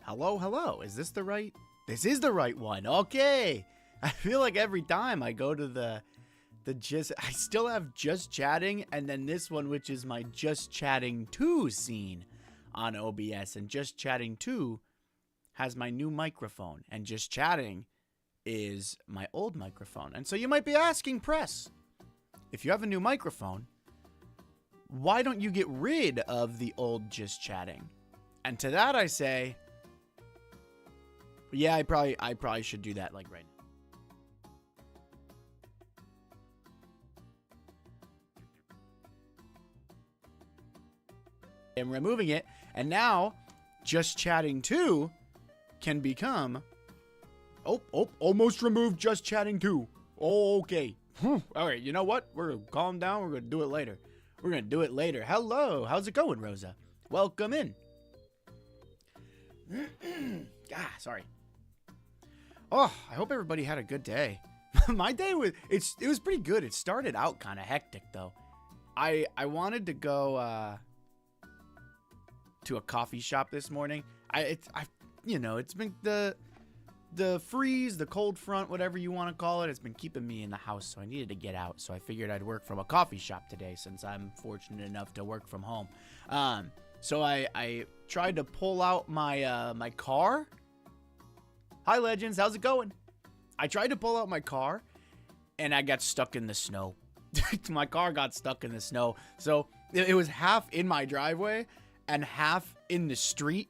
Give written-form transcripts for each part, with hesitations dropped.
Hello, hello. Is this the right? This is the right one. Okay. I feel like every time I go to the I still have Just Chatting, and then this one, which is my Just Chatting 2 scene on OBS. And Just Chatting 2 has my new microphone, and Just Chatting is my old microphone. And so you might be asking, Press, if you have a new microphone, why don't you get rid of the old Just Chatting? And to that I say, yeah, I probably should do that like right now. I'm removing it, and now Just Chatting 2 can become almost removed Just Chatting 2. Okay. All right, you know what? We're going to calm down. We're going to do it later. We're going to do it later. Hello. How's it going, Rosa? Welcome in. Sorry. Oh, I hope everybody had a good day. My day was it was pretty good. It started out kind of hectic though. I wanted to go to a coffee shop this morning. It's been the freeze, the cold front, whatever you want to call it. It's been keeping me in the house, so I needed to get out. So I figured I'd work from a coffee shop today since I'm fortunate enough to work from home. So I tried to pull out my my car. Hi, Legends. How's it going? I tried to pull out my car, and I got stuck in the snow. My car got stuck in the snow. So it was half in my driveway and half in the street.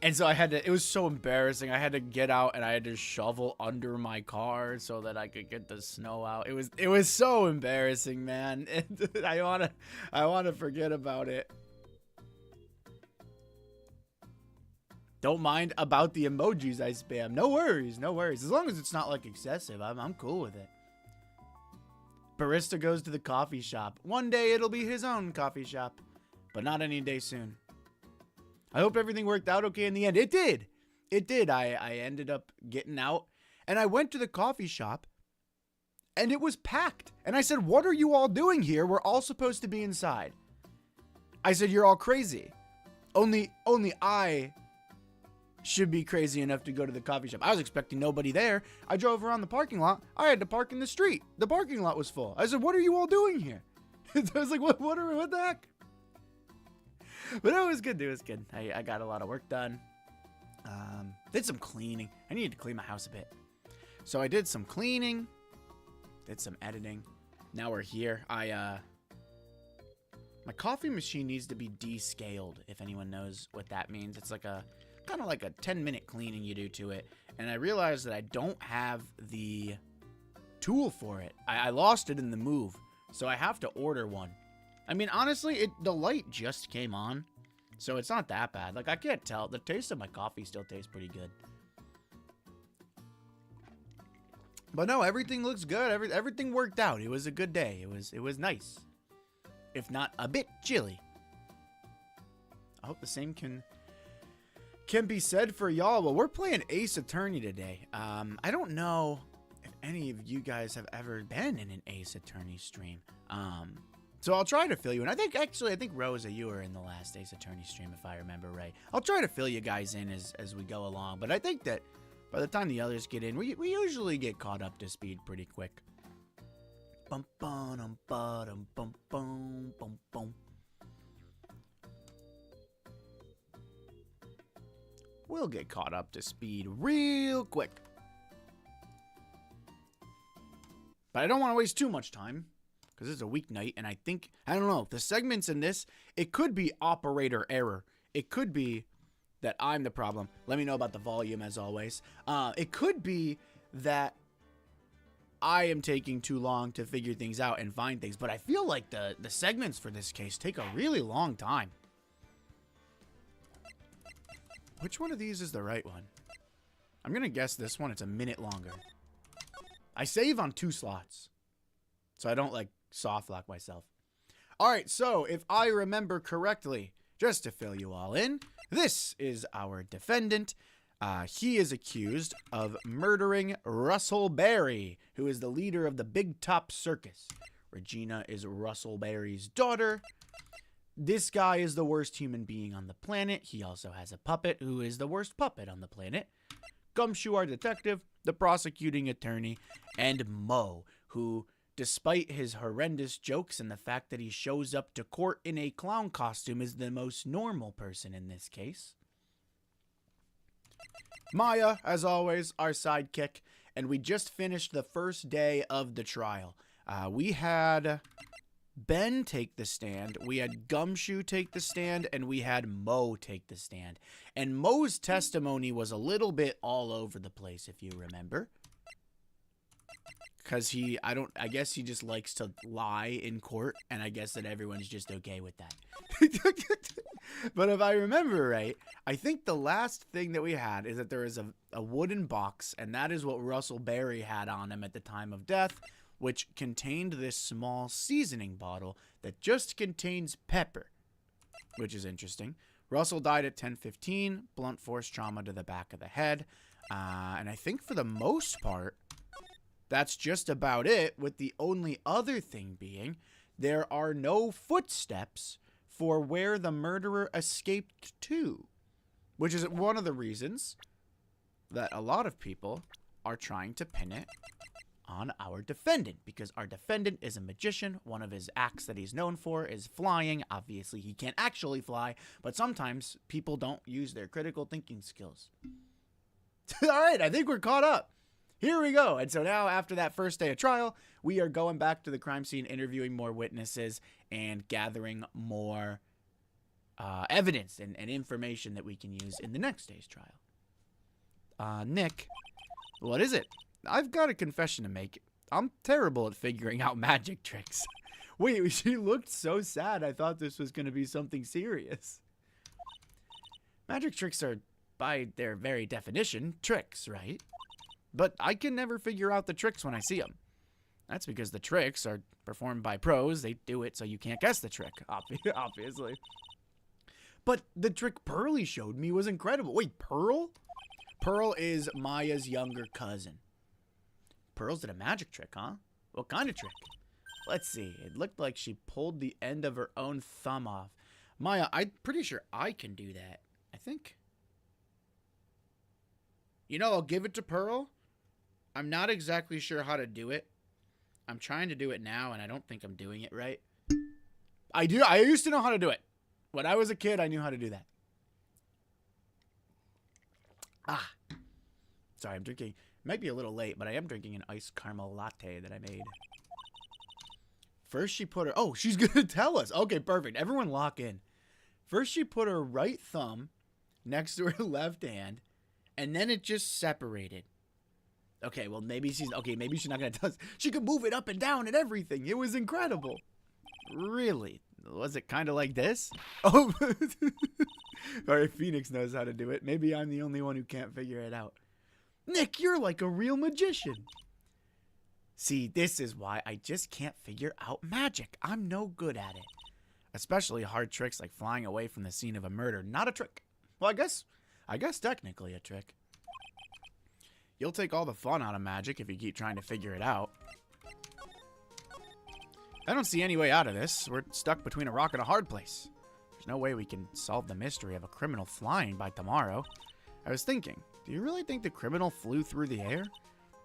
And so it was so embarrassing. I had to get out and I had to shovel under my car so that I could get the snow out. It was so embarrassing, man. I want to forget about it. Don't mind about the emojis I spam. No worries, no worries. As long as it's not like excessive, I'm cool with it. Barista goes to the coffee shop. One day it'll be his own coffee shop, but not any day soon. I hope everything worked out okay in the end. It did. It did. I ended up getting out, and I went to the coffee shop, and it was packed. And I said, "What are you all doing here? We're all supposed to be inside." I said, "You're all crazy. Only I should be crazy enough to go to the coffee shop." I was expecting nobody there. I drove around the parking lot. I had to park in the street. The parking lot was full. I said, "What are you all doing here?" I was like, what the heck? But it was good. It was good. I got a lot of work done. Did some cleaning. I needed to clean my house a bit. So I did some cleaning. Did some editing. Now we're here. My coffee machine needs to be descaled, if anyone knows what that means. It's like kind of like a 10-minute cleaning you do to it. And I realized that I don't have the tool for it. I lost it in the move. So I have to order one. I mean, honestly, the light just came on, so it's not that bad. Like, I can't tell. The taste of my coffee still tastes pretty good. But no, everything looks good. Everything worked out. It was a good day. It was nice, if not a bit chilly. I hope the same can be said for y'all. Well, we're playing Ace Attorney today. I don't know if any of you guys have ever been in an Ace Attorney stream. So I'll try to fill you in. I think Rosa, you were in the last Ace Attorney stream, if I remember right. I'll try to fill you guys in as we go along. But I think that by the time the others get in, we usually get caught up to speed pretty quick. Bum bum bum bum bum bum bum. We'll get caught up to speed real quick. But I don't want to waste too much time, because it's a weeknight, and I don't know, the segments in this, it could be operator error. It could be that I'm the problem. Let me know about the volume, as always. It could be that I am taking too long to figure things out and find things, but I feel like the segments for this case take a really long time. Which one of these is the right one? I'm going to guess this one. It's a minute longer. I save on 2 slots, so I don't, like, soft lock myself. All right, so if I remember correctly, just to fill you all in, this is our defendant. He is accused of murdering Russell Berry, who is the leader of the Big Top Circus. Regina is Russell Berry's daughter. This guy is the worst human being on the planet. He also has a puppet who is the worst puppet on the planet. Gumshoe, our detective, the prosecuting attorney, and Mo, who, despite his horrendous jokes and the fact that he shows up to court in a clown costume, is the most normal person in this case. Maya, as always, our sidekick, and we just finished the first day of the trial. We had Ben take the stand, we had Gumshoe take the stand, and we had Mo take the stand. And Mo's testimony was a little bit all over the place, if you remember. Because I guess he just likes to lie in court, and I guess that everyone's just okay with that. But if I remember right, I think the last thing that we had is that there is a wooden box, and that is what Russell Berry had on him at the time of death, which contained this small seasoning bottle that just contains pepper, which is interesting. Russell died at 10:15, blunt force trauma to the back of the head, and I think for the most part, that's just about it, with the only other thing being there are no footsteps for where the murderer escaped to, which is one of the reasons that a lot of people are trying to pin it on our defendant, because our defendant is a magician. One of his acts that he's known for is flying. Obviously, he can't actually fly, but sometimes people don't use their critical thinking skills. All right, I think we're caught up. Here we go. And so now, after that first day of trial, we are going back to the crime scene, interviewing more witnesses, and gathering more evidence and information that we can use in the next day's trial. Nick, what is it? I've got a confession to make. I'm terrible at figuring out magic tricks. Wait, she looked so sad. I thought this was going to be something serious. Magic tricks are, by their very definition, tricks, right? But I can never figure out the tricks when I see them. That's because the tricks are performed by pros. They do it so you can't guess the trick, obviously. But the trick Pearly showed me was incredible. Wait, Pearl? Pearl is Maya's younger cousin. Pearls did a magic trick, huh? What kind of trick? Let's see. It looked like she pulled the end of her own thumb off. Maya, I'm pretty sure I can do that. I think. You know, I'll give it to Pearl. I'm not exactly sure how to do it. I'm trying to do it now, and I don't think I'm doing it right. I used to know how to do it. When I was a kid, I knew how to do that. Sorry, I'm drinking. It might be a little late, but I am drinking an iced caramel latte that I made. First, she put her... Oh, she's going to tell us. Okay, perfect. Everyone lock in. First, she put her right thumb next to her left hand, and then it just separated. Okay, well, maybe she's not going to tell us. She could move it up and down and everything. It was incredible. Really? Was it kind of like this? Oh, sorry, Phoenix knows how to do it. Maybe I'm the only one who can't figure it out. Nick, you're like a real magician. See, this is why I just can't figure out magic. I'm no good at it. Especially hard tricks like flying away from the scene of a murder. Not a trick. Well, I guess technically a trick. You'll take all the fun out of magic if you keep trying to figure it out. I don't see any way out of this. We're stuck between a rock and a hard place. There's no way we can solve the mystery of a criminal flying by tomorrow. I was thinking, do you really think the criminal flew through the air?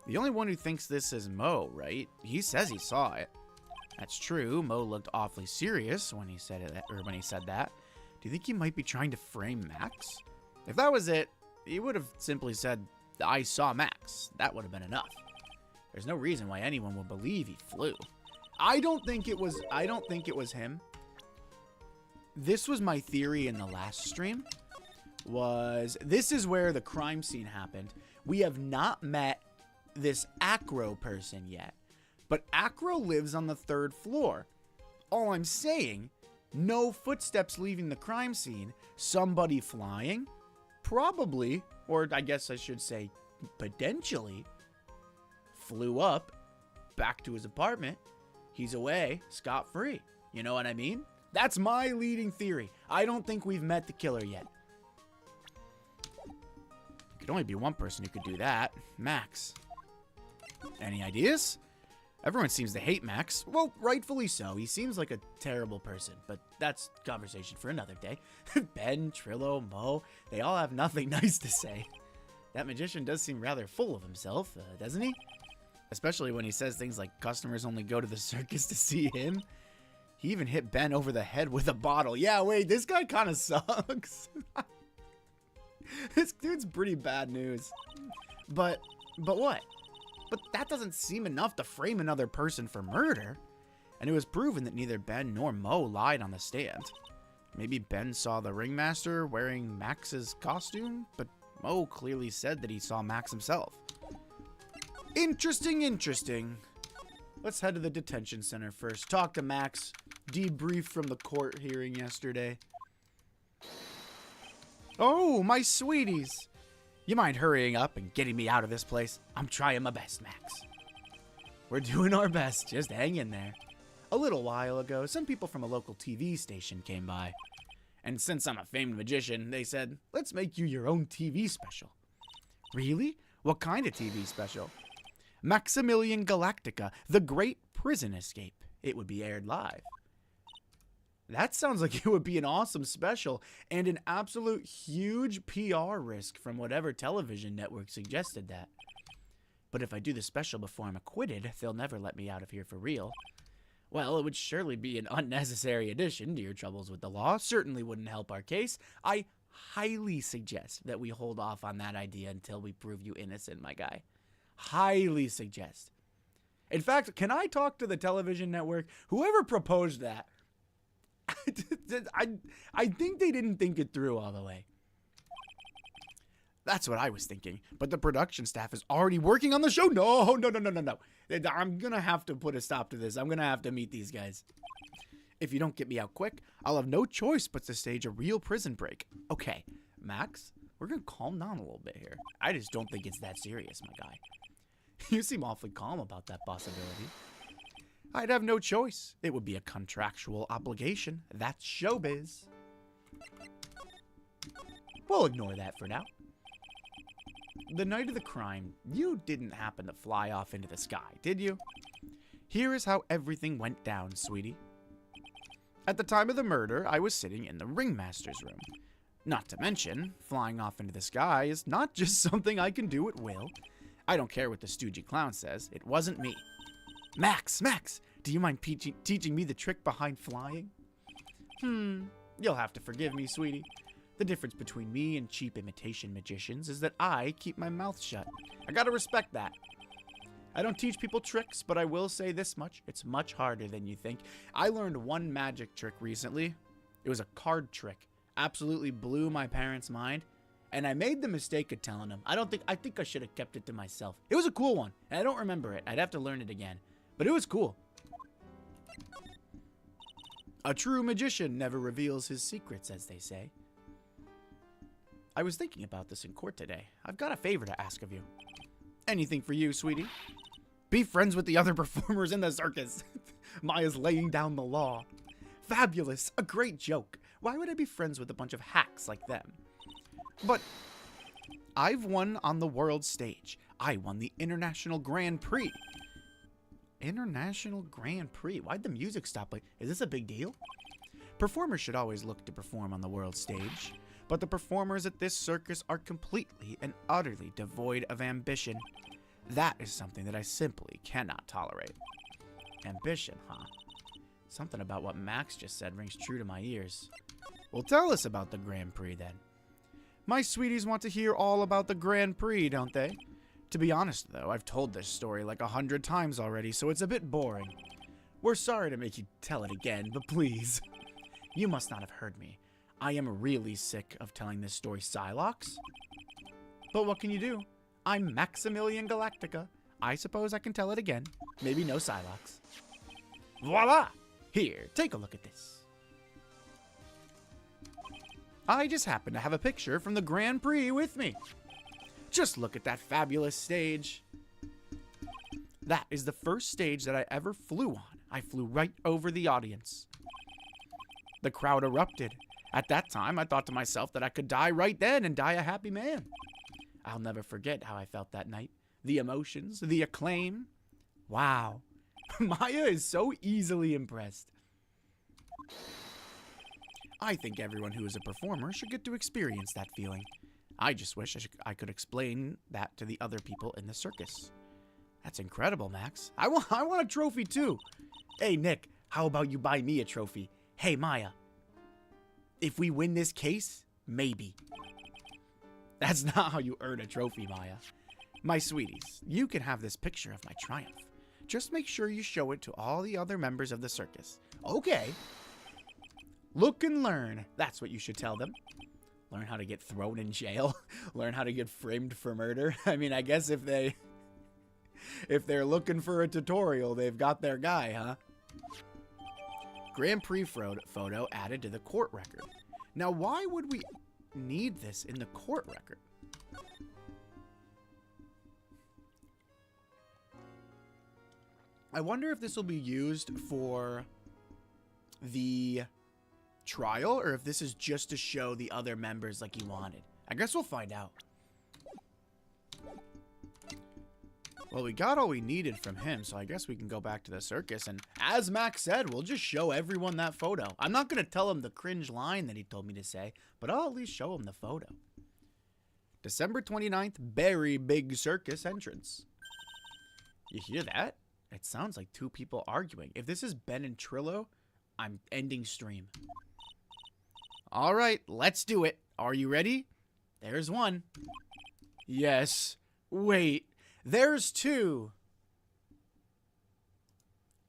The only one who thinks this is Mo, right? He says he saw it. That's true. Mo looked awfully serious when he said it, or when he said that. Do you think he might be trying to frame Max? If that was it, he would have simply said, I saw Max. That would have been enough. There's no reason why anyone would believe he flew. I don't think it was him. This was my theory in the last stream. This is where the crime scene happened. We have not met this Acro person yet. But Acro lives on the 3rd floor. All I'm saying, no footsteps leaving the crime scene. Somebody flying? Probably, or I guess I should say potentially, flew up back to his apartment. He's away, scot-free. You know what I mean? That's my leading theory. I don't think we've met the killer yet. There could only be one person who could do that. Max. Any ideas? Everyone seems to hate Max. Well, rightfully so. He seems like a terrible person, but that's conversation for another day. Ben, Trillo, Mo, they all have nothing nice to say. That magician does seem rather full of himself, doesn't he? Especially when he says things like customers only go to the circus to see him. He even hit Ben over the head with a bottle. Yeah, wait, this guy kind of sucks. This dude's pretty bad news. But what? But that doesn't seem enough to frame another person for murder. And it was proven that neither Ben nor Mo lied on the stand. Maybe Ben saw the ringmaster wearing Max's costume, but Mo clearly said that he saw Max himself. Interesting. Let's head to the detention center first. Talk to Max. Debrief from the court hearing yesterday. Oh, my sweeties. You mind hurrying up and getting me out of this place? I'm trying my best, Max. We're doing our best. Just hang in there. A little while ago, some people from a local TV station came by. And since I'm a famed magician, they said, let's make you your own TV special. Really? What kind of TV special? Maximilian Galactica, The Great Prison Escape. It would be aired live. That sounds like it would be an awesome special and an absolute huge PR risk from whatever television network suggested that. But if I do the special before I'm acquitted, they'll never let me out of here for real. Well, it would surely be an unnecessary addition to your troubles with the law. Certainly wouldn't help our case. I highly suggest that we hold off on that idea until we prove you innocent, my guy. Highly suggest. In fact, can I talk to the television network? Whoever proposed that, I think they didn't think it through all the way. That's what I was thinking. But the production staff is already working on the show. No. I'm going to have to put a stop to this. I'm going to have to meet these guys. If you don't get me out quick, I'll have no choice but to stage a real prison break. Okay, Max, we're going to calm down a little bit here. I just don't think it's that serious, my guy. You seem awfully calm about that possibility. I'd have no choice. It would be a contractual obligation. That's showbiz. We'll ignore that for now. The night of the crime, you didn't happen to fly off into the sky, did you? Here is how everything went down, sweetie. At the time of the murder, I was sitting in the ringmaster's room. Not to mention, flying off into the sky is not just something I can do at will. I don't care what the stoogey clown says. It wasn't me. Max, do you mind teaching me the trick behind flying? You'll have to forgive me, sweetie. The difference between me and cheap imitation magicians is that I keep my mouth shut. I gotta respect that. I don't teach people tricks, but I will say this much. It's much harder than you think. I learned one magic trick recently. It was a card trick. Absolutely blew my parents' mind. And I made the mistake of telling them. I think I should have kept it to myself. It was a cool one. And I don't remember it. I'd have to learn it again. But it was cool. A true magician never reveals his secrets, as they say. I was thinking about this in court today. I've got a favor to ask of you. Anything for you, sweetie. Be friends with the other performers in the circus. Maya's laying down the law. Fabulous. A great joke. Why would I be friends with a bunch of hacks like them? But I've won on the world stage. I won the International Grand Prix. International Grand Prix? Why'd the music stop? Like, is this a big deal? Performers should always look to perform on the world stage. But the performers at this circus are completely and utterly devoid of ambition. That is something that I simply cannot tolerate. Ambition, huh? Something about what Max just said rings true to my ears. Well, tell us about the Grand Prix then. My sweeties want to hear all about the Grand Prix, don't they? To be honest, though, I've told this story like 100 times already, so it's a bit boring. We're sorry to make you tell it again, but please. You must not have heard me. I am really sick of telling this story Psylocke. But what can you do? I'm Maximilian Galactica. I suppose I can tell it again. Maybe no Psylocke. Voila! Here, take a look at this. I just happen to have a picture from the Grand Prix with me. Just look at that fabulous stage. That is the first stage that I ever flew on. I flew right over the audience. The crowd erupted. At that time, I thought to myself that I could die right then and die a happy man. I'll never forget how I felt that night. The emotions, the acclaim. Wow. Maya is so easily impressed. I think everyone who is a performer should get to experience that feeling. I just wish I could explain that to the other people in the circus. That's incredible, Max. I want a trophy too. Hey, Nick, how about you buy me a trophy? Hey, Maya. If we win this case, maybe. That's not how you earn a trophy, Maya. My sweeties, you can have this picture of my triumph. Just make sure you show it to all the other members of the circus. Okay. Look and learn. That's what you should tell them. Learn how to get thrown in jail. Learn how to get framed for murder. I mean, I guess if they're looking for a tutorial, they've got their guy, huh? Grand Prix photo added to the court record. Now, why would we need this in the court record? I wonder if this will be used for the trial or if this is just to show the other members like he wanted. I guess we'll find out. Well, we got all we needed from him, so I guess we can go back to the circus. And as Max said, we'll just show everyone that photo. I'm not going to tell him the cringe line that he told me to say, but I'll at least show him the photo. December 29th, very big circus entrance. You hear that? It sounds like two people arguing. If this is Ben and Trillo, I'm ending stream. All right, let's do it. Are you ready? There's one. Yes. Wait. There's two.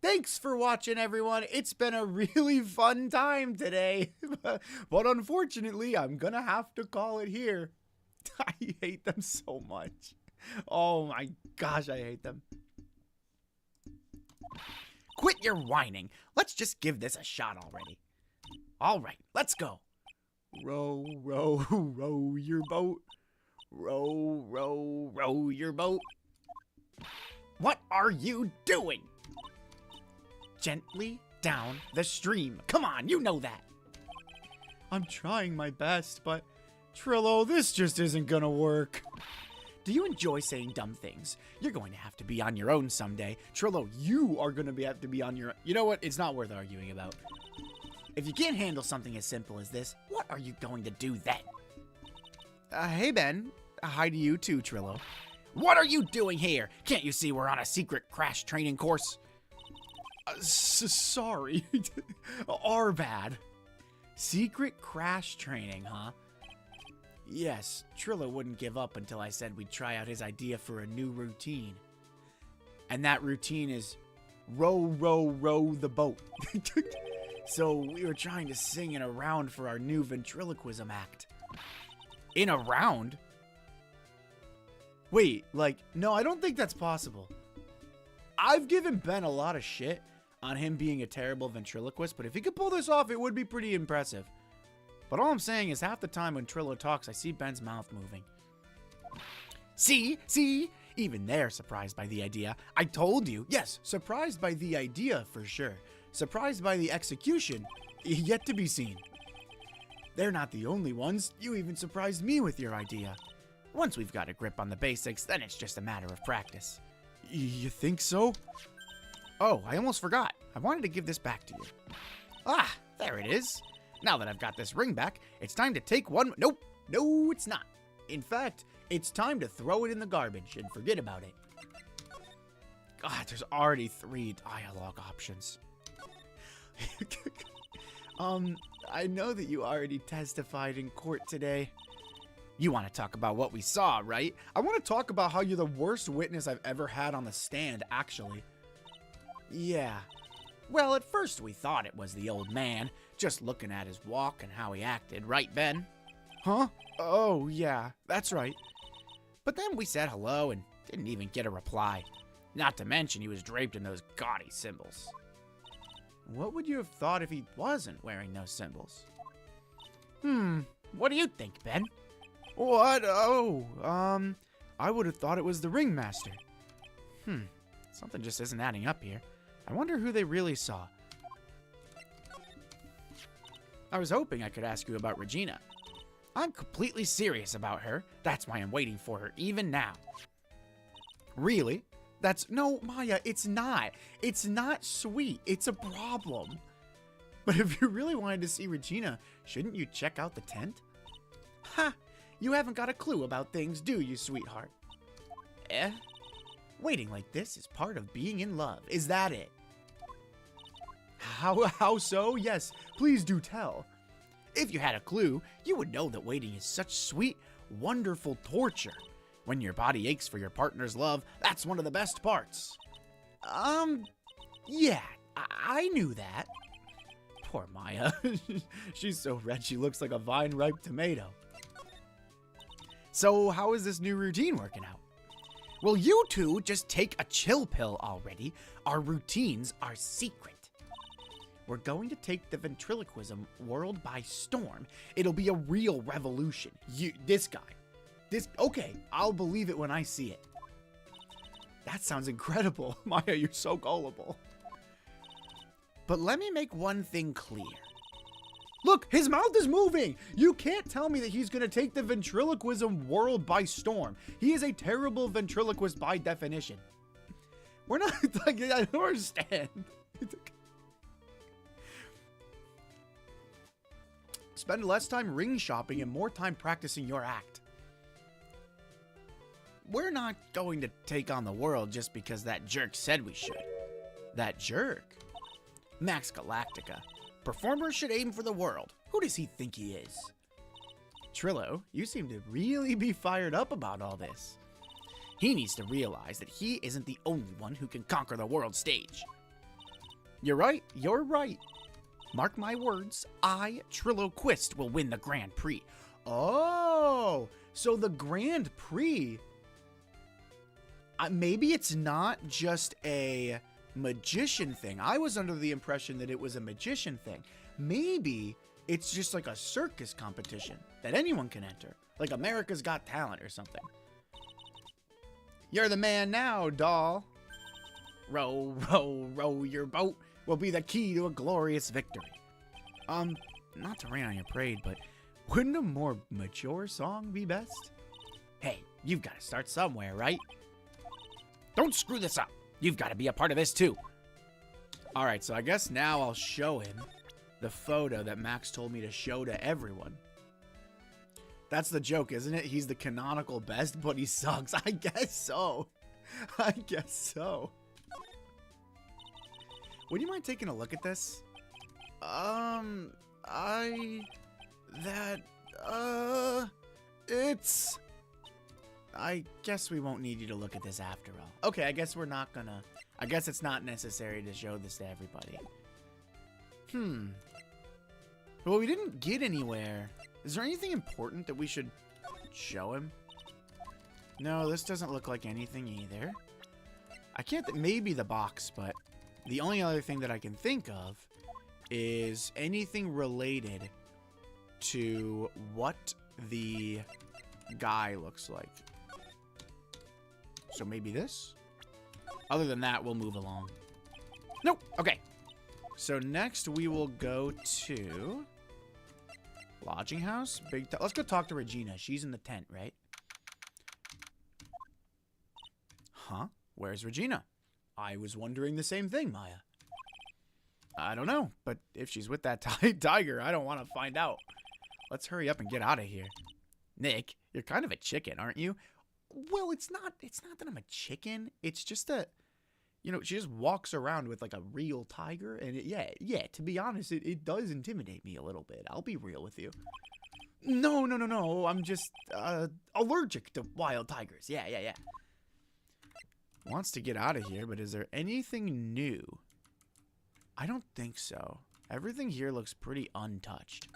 Thanks for watching, everyone. It's been a really fun time today. But unfortunately, I'm going to have to call it here. I hate them so much. Oh my gosh, I hate them. Quit your whining. Let's just give this a shot already. All right, let's go. Row, row, row your boat. Row, row, row your boat. What are you doing? Gently down the stream. Come on, you know that. I'm trying my best, but Trillo, this just isn't gonna work. Do you enjoy saying dumb things? You're going to have to be on your own someday. Trillo, you are going to have to be on your own. You know what? It's not worth arguing about. If you can't handle something as simple as this, what are you going to do then? Hey, Ben. Hi to you too, Trillo. What are you doing here? Can't you see we're on a secret crash training course? Sorry. Our bad. Secret crash training, huh? Yes, Trillo wouldn't give up until I said we'd try out his idea for a new routine. And that routine is row, row, row the boat. So we were trying to sing in a round for our new ventriloquism act. In a round? Wait, like, no, I don't think that's possible. I've given Ben a lot of shit on him being a terrible ventriloquist, but if he could pull this off, it would be pretty impressive. But all I'm saying is half the time when Trillo talks, I see Ben's mouth moving. See? Even they're surprised by the idea. I told you. Yes, surprised by the idea for sure. Surprised by the execution, yet to be seen. They're not the only ones. You even surprised me with your idea. Once we've got a grip on the basics, then it's just a matter of practice. You think so? Oh, I almost forgot. I wanted to give this back to you. Ah, there it is. Now that I've got this ring back, it's time to take one. Nope, no, it's not. In fact, it's time to throw it in the garbage and forget about it. God, there's already 3 dialogue options. I know that you already testified in court today. You want to talk about what we saw, right? I want to talk about how you're the worst witness I've ever had on the stand, actually. Yeah. Well, at first we thought it was the old man, just looking at his walk and how he acted, right, Ben? Huh? Oh, yeah, that's right. But then we said hello and didn't even get a reply. Not to mention he was draped in those gaudy symbols. What would you have thought if he wasn't wearing those symbols? What do you think, Ben? What? Oh, I would have thought it was the ringmaster. Something just isn't adding up here. I wonder who they really saw. I was hoping I could ask you about Regina. I'm completely serious about her. That's why I'm waiting for her even now. Really? No, Maya, it's not. It's not sweet. It's a problem. But if you really wanted to see Regina, shouldn't you check out the tent? Ha! You haven't got a clue about things, do you, sweetheart? Eh? Waiting like this is part of being in love. Is that it? How so? Yes, please do tell. If you had a clue, you would know that waiting is such sweet, wonderful torture. When your body aches for your partner's love, that's one of the best parts. Yeah, I knew that. Poor Maya. She's so red she looks like a vine-ripe tomato. So how is this new routine working out? Well, you two just take a chill pill already. Our routines are secret. We're going to take the ventriloquism world by storm. It'll be a real revolution. Okay, I'll believe it when I see it. That sounds incredible. Maya, you're so gullible. But let me make one thing clear. Look, his mouth is moving. You can't tell me that he's going to take the ventriloquism world by storm. He is a terrible ventriloquist by definition. We're not, like, I don't understand. Spend less time ring shopping and more time practicing your act. We're not going to take on the world just because that jerk said we should. That jerk? Max Galactica. Performers should aim for the world. Who does he think he is? Trillo, you seem to really be fired up about all this. He needs to realize that he isn't the only one who can conquer the world stage. You're right. Mark my words, I, Trillo Quist, will win the Grand Prix. Oh, so the Grand Prix... maybe it's not just a magician thing. I was under the impression that it was a magician thing. Maybe it's just like a circus competition that anyone can enter. Like America's Got Talent or something. You're the man now, doll. Row, row, row your boat will be the key to a glorious victory. Not to rain on your parade, but wouldn't a more mature song be best? Hey, you've got to start somewhere, right? Don't screw this up. You've got to be a part of this too. All right, so I guess now I'll show him the photo that Max told me to show to everyone. That's the joke, isn't it? He's the canonical best, but he sucks. I guess so. Would you mind taking a look at this? I guess we won't need you to look at this after all. Okay, I guess it's not necessary to show this to everybody. Well, we didn't get anywhere. Is there anything important that we should show him? No, this doesn't look like anything either. Maybe the box, but the only other thing that I can think of is anything related to what the guy looks like. So maybe this? Other than that, we'll move along. Nope. Okay. So next we will go to lodging house. Let's go talk to Regina. She's in the tent, right? Huh? Where's Regina? I was wondering the same thing, Maya. I don't know, but if she's with that tiger, I don't want to find out. Let's hurry up and get out of here. Nick, you're kind of a chicken, aren't you? Well, it's not that I'm a chicken. It's just that, she just walks around with like a real tiger. And yeah, to be honest, it does intimidate me a little bit. I'll be real with you. No. I'm just allergic to wild tigers. Yeah. Wants to get out of here, but is there anything new? I don't think so. Everything here looks pretty untouched.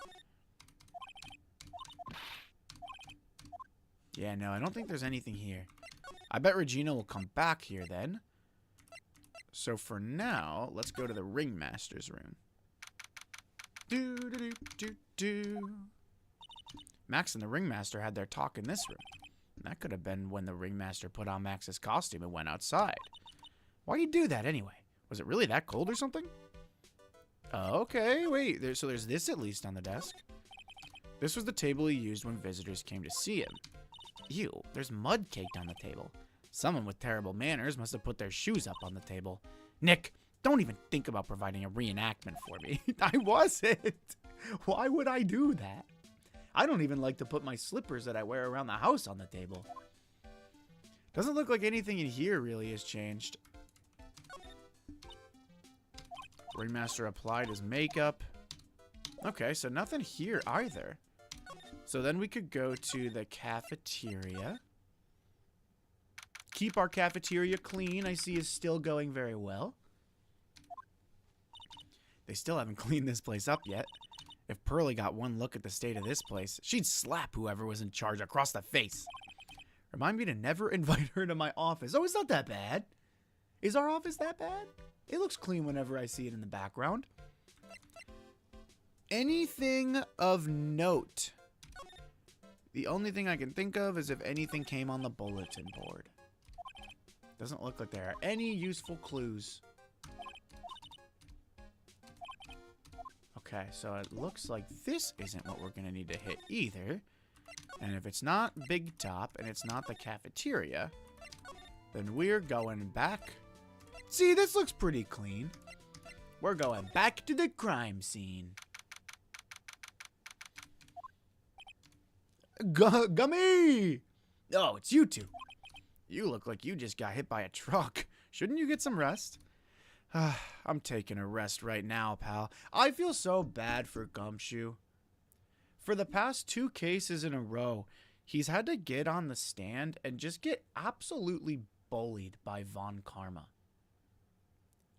Yeah, no, I don't think there's anything here. I bet Regina will come back here then. So for now, let's go to the ringmaster's room. Max and the ringmaster had their talk in this room. That could have been when the ringmaster put on Max's costume and went outside. Why'd he do that anyway? Was it really that cold or something? Okay, wait. So there's this at least on the desk. This was the table he used when visitors came to see him. Ew, there's mud caked on the table. Someone with terrible manners must have put their shoes up on the table. Nick, don't even think about providing a reenactment for me. I wasn't. Why would I do that? I don't even like to put my slippers that I wear around the house on the table. Doesn't look like anything in here really has changed. Ringmaster applied his makeup. Okay, so nothing here either. So then we could go to the cafeteria. Keep our cafeteria clean, I see is still going very well. They still haven't cleaned this place up yet. If Pearlie got one look at the state of this place, she'd slap whoever was in charge across the face. Remind me to never invite her to my office. Oh, it's not that bad. Is our office that bad? It looks clean whenever I see it in the background. Anything of note? The only thing I can think of is if anything came on the bulletin board. Doesn't look like there are any useful clues. Okay, so it looks like this isn't what we're going to need to hit either. And if it's not Big Top and it's not the cafeteria, then we're going back. See, this looks pretty clean. We're going back to the crime scene. Gummy! Oh, it's you two. You look like you just got hit by a truck. Shouldn't you get some rest? I'm taking a rest right now, pal. I feel so bad for Gumshoe. For the past 2 cases in a row, he's had to get on the stand and just get absolutely bullied by Von Karma.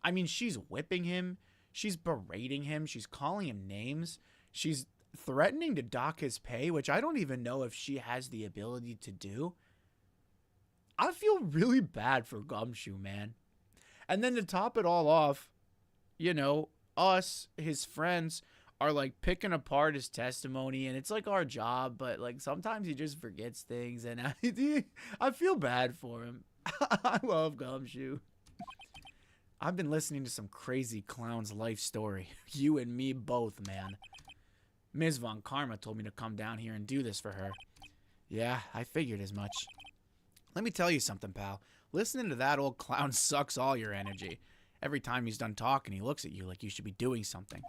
I mean, she's whipping him. She's berating him. She's calling him names. She's threatening to dock his pay, which I don't even know if she has the ability to do. I feel really bad for Gumshoe, man. And then to top it all off, you know, us, his friends, are like picking apart his testimony, and it's like our job, but like sometimes he just forgets things, and I feel bad for him. I love Gumshoe. I've been listening to some crazy clown's life story. You and me both, man. Ms. Von Karma told me to come down here and do this for her. Yeah, I figured as much. Let me tell you something, pal. Listening to that old clown sucks all your energy. Every time he's done talking, he looks at you like you should be doing something.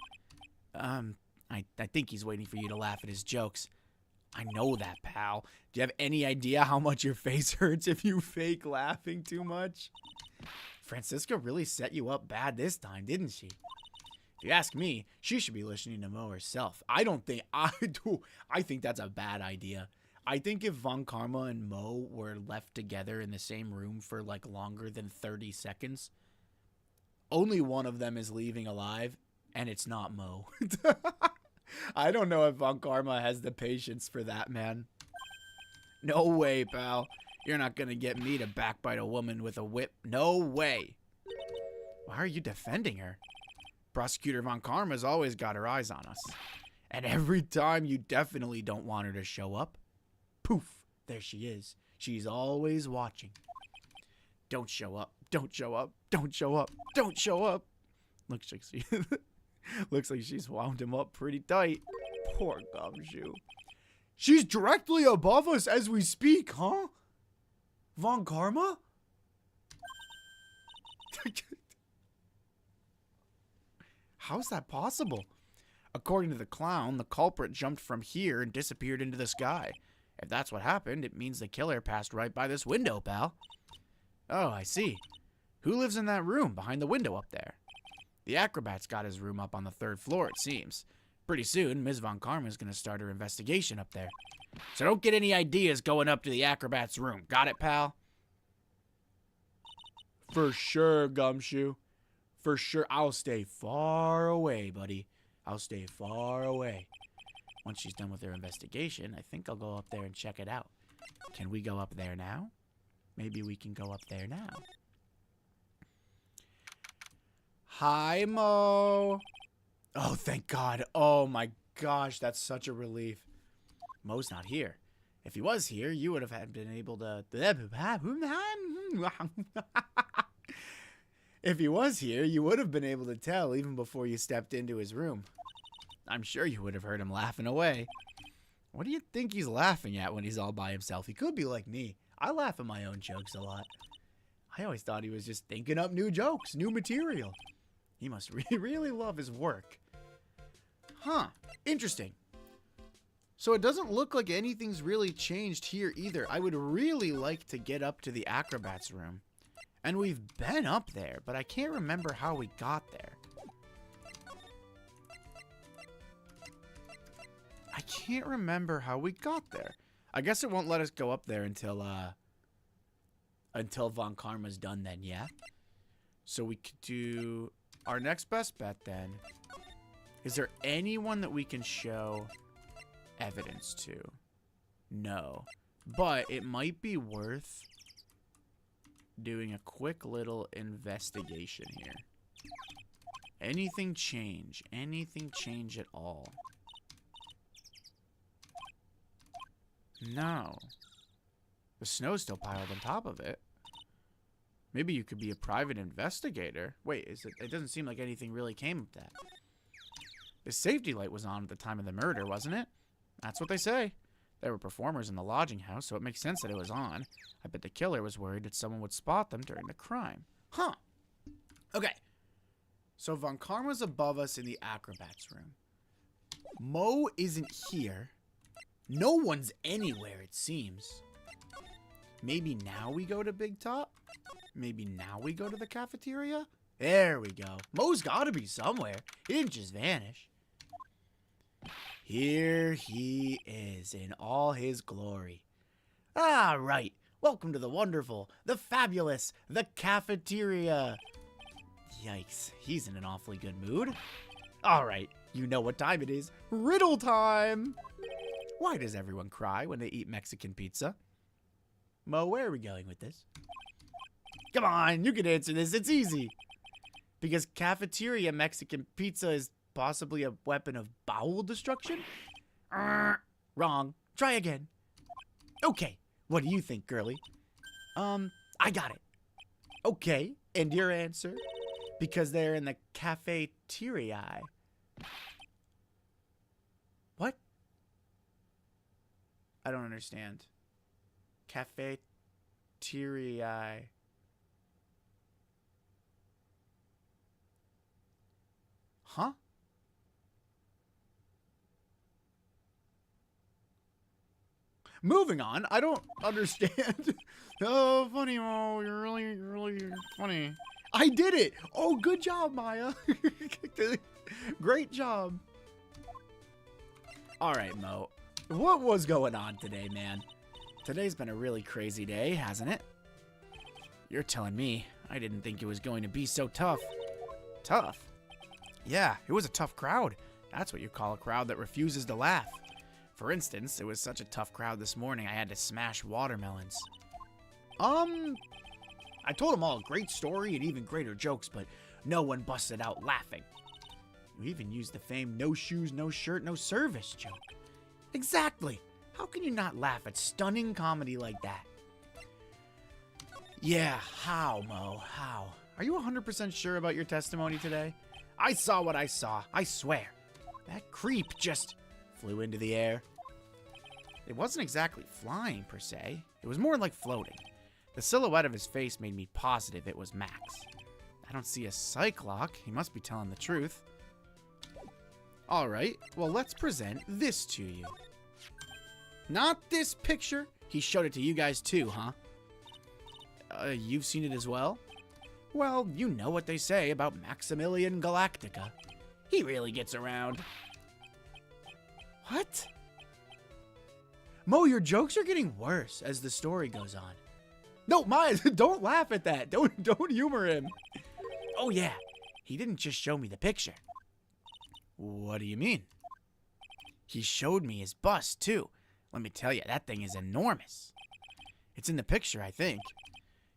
I think he's waiting for you to laugh at his jokes. I know that, pal. Do you have any idea how much your face hurts if you fake laughing too much? Francisca really set you up bad this time, didn't she? If you ask me, she should be listening to Mo herself. I think that's a bad idea. I think if Von Karma and Mo were left together in the same room for like longer than 30 seconds, only one of them is leaving alive, and it's not Mo. I don't know if Von Karma has the patience for that, man. No way, pal. You're not gonna get me to backbite a woman with a whip. No way. Why are you defending her? Prosecutor Von Karma's always got her eyes on us. And every time you definitely don't want her to show up, poof, there she is. She's always watching. Don't show up. Don't show up. Don't show up. Don't show up. Looks like she's wound him up pretty tight. Poor Gumshoe. She's directly above us as we speak, huh? Von Karma? How's that possible? According to the clown, the culprit jumped from here and disappeared into the sky. If that's what happened, it means the killer passed right by this window, pal. Oh, I see. Who lives in that room behind the window up there? The acrobat's got his room up on the 3rd floor, it seems. Pretty soon, Ms. Von Karma's gonna start her investigation up there. So don't get any ideas going up to the acrobat's room. Got it, pal? For sure, Gumshoe. For sure. I'll stay far away, buddy. I'll stay far away. Once she's done with her investigation, I think I'll go up there and check it out. Can we go up there now? Maybe we can go up there now. Hi, Mo. Oh, thank God. Oh, my gosh. That's such a relief. Mo's not here. If he was here, you would have been able to... If he was here, you would have been able to tell even before you stepped into his room. I'm sure you would have heard him laughing away. What do you think he's laughing at when he's all by himself? He could be like me. I laugh at my own jokes a lot. I always thought he was just thinking up new jokes, new material. He must really love his work. Huh. Interesting. So it doesn't look like anything's really changed here either. I would really like to get up to the acrobats room. And we've been up there, but I can't remember how we got there. I can't remember how we got there. I guess it won't let us go up there until Von Karma's done then, yeah? So we could do our next best bet then. Is there anyone that we can show evidence to? No. But it might be worth doing a quick little investigation here. Anything change? Anything change at all? No. The snow's still piled on top of it. Maybe you could be a private investigator. Wait, it doesn't seem like anything really came of that. The safety light was on at the time of the murder, wasn't it? That's what they say. There were performers in the lodging house, so it makes sense that it was on. I bet the killer was worried that someone would spot them during the crime. Huh. Okay. So Von Karma's above us in the acrobats room. Mo isn't here. No one's anywhere, it seems. Maybe now we go to Big Top? Maybe now we go to the cafeteria? There we go. Mo's gotta be somewhere. He didn't just vanish. Here he is in all his glory. Ah, right. Welcome to the wonderful, the fabulous, the cafeteria. Yikes, he's in an awfully good mood. All right, you know what time it is. Riddle time! Why does everyone cry when they eat Mexican pizza? Mo, where are we going with this? Come on, you can answer this. It's easy. Because cafeteria Mexican pizza is possibly a weapon of bowel destruction? Wrong. Try again. Okay, what do you think, girly? I got it. Okay, and your answer? Because they're in the cafeteria. What? I don't understand. Cafeteria. Huh? Moving on. I don't understand. Oh, funny, Mo. You're really funny. I did it. Oh, good job, Maya. Great job. All right, Mo. What was going on today, man? Today's been a really crazy day, hasn't it? You're telling me. I didn't think it was going to be so tough. Tough? Yeah, it was a tough crowd. That's what you call a crowd that refuses to laugh. For instance, it was such a tough crowd this morning I had to smash watermelons. I told them all a great story and even greater jokes, but no one busted out laughing. You even used the famed no shoes, no shirt, no service joke. Exactly. How can you not laugh at stunning comedy like that? Yeah, how, Mo? How? Are you 100% sure about your testimony today? I saw what I saw, I swear. That creep just flew into the air. It wasn't exactly flying, per se. It was more like floating. The silhouette of his face made me positive it was Max. I don't see a Cyclock. He must be telling the truth. Alright, well, let's present this to you. Not this picture. He showed it to you guys too, huh? You've seen it as well? Well, you know what they say about Maximilian Galactica. He really gets around. What? Mo, your jokes are getting worse as the story goes on. No, Maya, don't laugh at that. Don't humor him. Oh yeah, he didn't just show me the picture. What do you mean? He showed me his bust too. Let me tell you, that thing is enormous. It's in the picture, I think.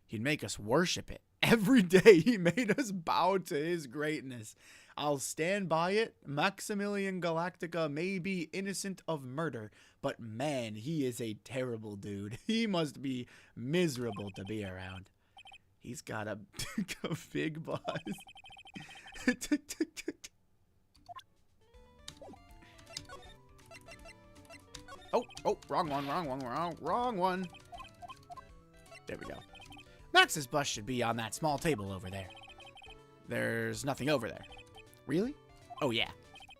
He'd make us worship it. Every day he made us bow to his greatness. I'll stand by it. Maximilian Galactica may be innocent of murder, but man, he is a terrible dude. He must be miserable to be around. He's got a big buzz. Oh, wrong one. There we go. Max's bust should be on that small table over there. There's nothing over there. Really? Oh, yeah.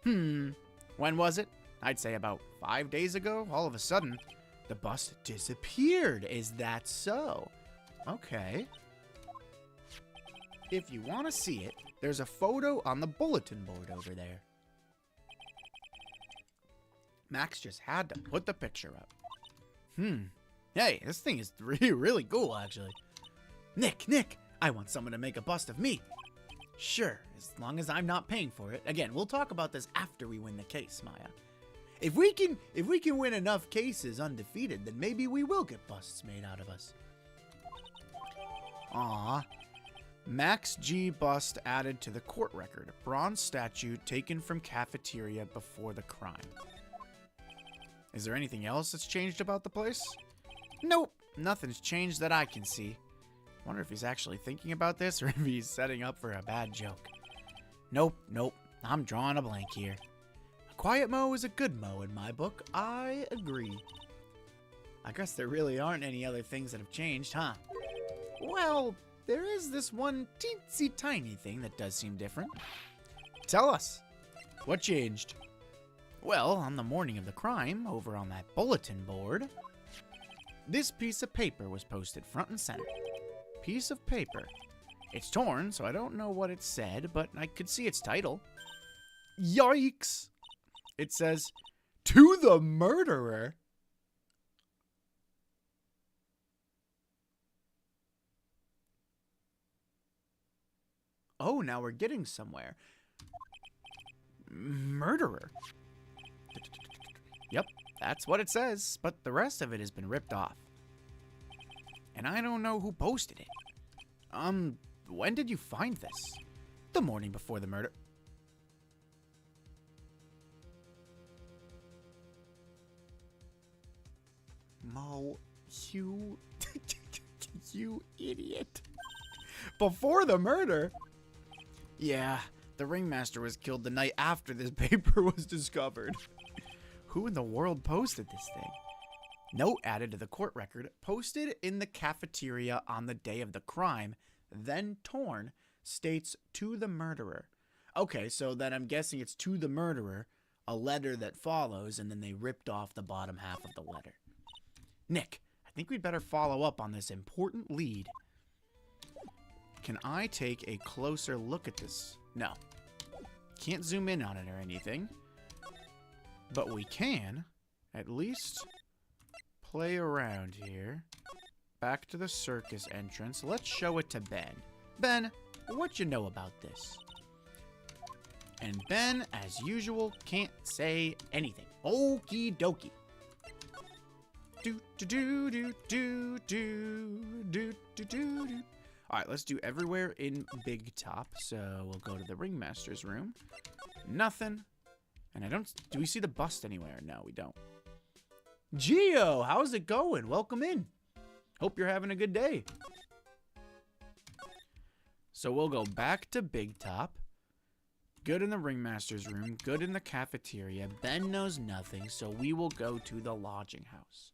When was it? I'd say about 5 days ago. All of a sudden, the bust disappeared. Is that so? Okay. If you want to see it, there's a photo on the bulletin board over there. Max just had to put the picture up. Hey, this thing is really cool, actually. Nick, I want someone to make a bust of me. Sure, as long as I'm not paying for it. Again, we'll talk about this after we win the case, Maya. If we can win enough cases undefeated, then maybe we will get busts made out of us. Aw. Max G bust added to the court record. Bronze statue taken from cafeteria before the crime. Is there anything else that's changed about the place? Nope, nothing's changed that I can see. Wonder if he's actually thinking about this or if he's setting up for a bad joke. Nope, I'm drawing a blank here. A quiet mo is a good mo in my book. I agree. I guess there really aren't any other things that have changed, huh? Well, there is this one teensy tiny thing that does seem different. Tell us, what changed? Well, on the morning of the crime, over on that bulletin board, this piece of paper was posted front and center. Piece of paper. It's torn, so I don't know what it said, but I could see its title. Yikes! It says, "To the murderer." Oh, now we're getting somewhere. Murderer. Yep, that's what it says, but the rest of it has been ripped off. And I don't know who posted it. When did you find this? The morning before the murder. Mo, you... you idiot. Before the murder? Yeah, the ringmaster was killed the night after this paper was discovered. Who in the world posted this thing? Note added to the court record, posted in the cafeteria on the day of the crime, then torn, states "to the murderer." Okay, so then I'm guessing it's "to the murderer," a letter that follows, and then they ripped off the bottom half of the letter. Nick, I think we'd better follow up on this important lead. Can I take a closer look at this? No. Can't zoom in on it or anything. But we can, at least, play around here. Back to the circus entrance. Let's show it to Ben. Ben, what you know about this? And Ben, as usual, can't say anything. Okie dokie. Do do do do do do do do do. All right, let's do everywhere in Big Top. So we'll go to the ringmaster's room. Nothing. And I don't... Do we see the bust anywhere? No, we don't. Gio, how's it going? Welcome in. Hope you're having a good day. So we'll go back to Big Top. Good in the ringmaster's room. Good in the cafeteria. Ben knows nothing, so we will go to the lodging house.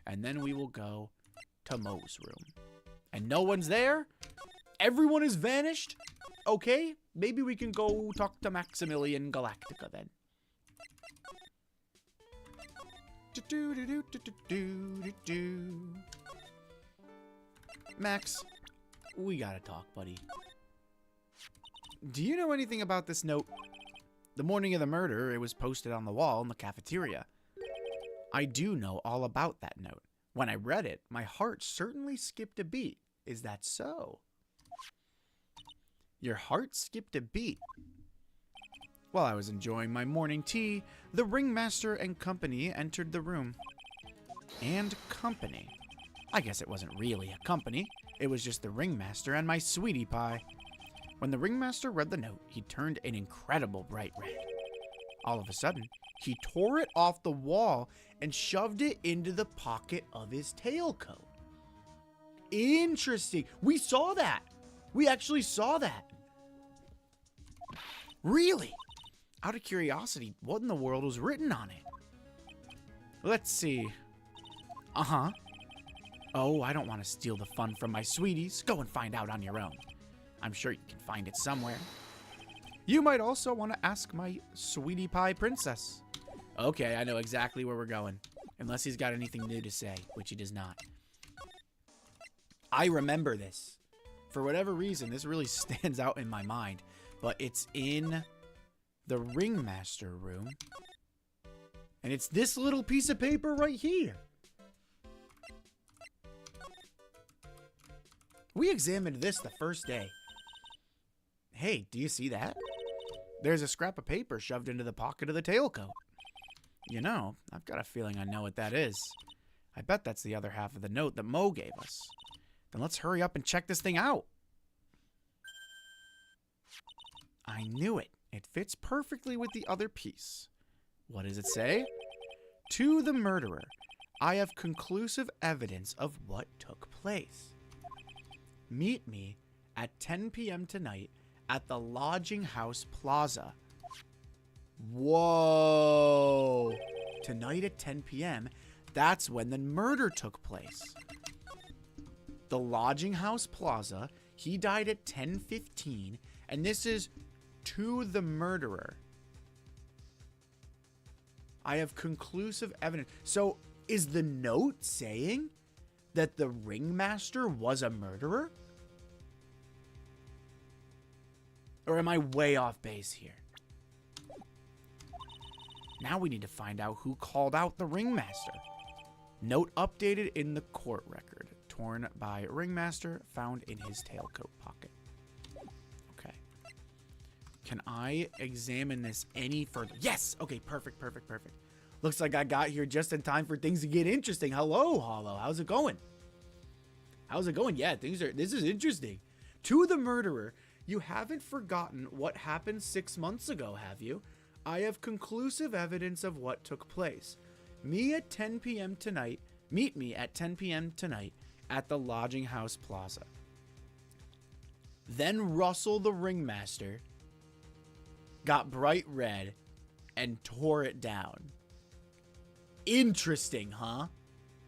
And then we will go to Mo's room. And no one's there? Everyone has vanished? Okay, maybe we can go talk to Maximilian Galactica then. Max, we gotta talk, buddy. Do you know anything about this note? The morning of the murder, it was posted on the wall in the cafeteria. I do know all about that note. When I read it, my heart certainly skipped a beat. Is that so? Your heart skipped a beat. While I was enjoying my morning tea, the ringmaster and company entered the room. And company. I guess it wasn't really a company. It was just the ringmaster and my sweetie pie. When the ringmaster read the note, he turned an incredible bright red. All of a sudden, he tore it off the wall and shoved it into the pocket of his tailcoat. Interesting. We saw that. We actually saw that. Really? Out of curiosity, what in the world was written on it? Let's see. Oh, I don't want to steal the fun from my sweeties. Go and find out on your own. I'm sure you can find it somewhere. You might also want to ask my sweetie pie princess. Okay, I know exactly where we're going. Unless he's got anything new to say, which he does not. I remember this. For whatever reason, this really stands out in my mind. But it's in the ringmaster room. And it's this little piece of paper right here. We examined this the first day. Hey, do you see that? There's a scrap of paper shoved into the pocket of the tailcoat. You know, I've got a feeling I know what that is. I bet that's the other half of the note that Mo gave us. Then let's hurry up and check this thing out. I knew it. It fits perfectly with the other piece. What does it say? To the murderer, I have conclusive evidence of what took place. Meet me at 10 p.m. tonight at the Lodging House Plaza. Whoa! Tonight at 10 p.m., that's when the murder took place. The Lodging House Plaza, he died at 10:15, and this is to the murderer. I have conclusive evidence. So, is the note saying that the ringmaster was a murderer? Or am I way off base here? Now we need to find out who called out the ringmaster. Note updated in the court record. Torn by ringmaster, found in his tailcoat pocket. Okay. Can I examine this any further? Yes! Okay, perfect, perfect, perfect. Looks like I got here just in time for things to get interesting. Hello, Hollow. How's it going? How's it going? Yeah, this is interesting. To the murderer, you haven't forgotten what happened 6 months ago, have you? I have conclusive evidence of what took place. Meet me at 10 p.m. tonight at the Lodging House Plaza. Then Russell the ringmaster got bright red and tore it down. Interesting, huh?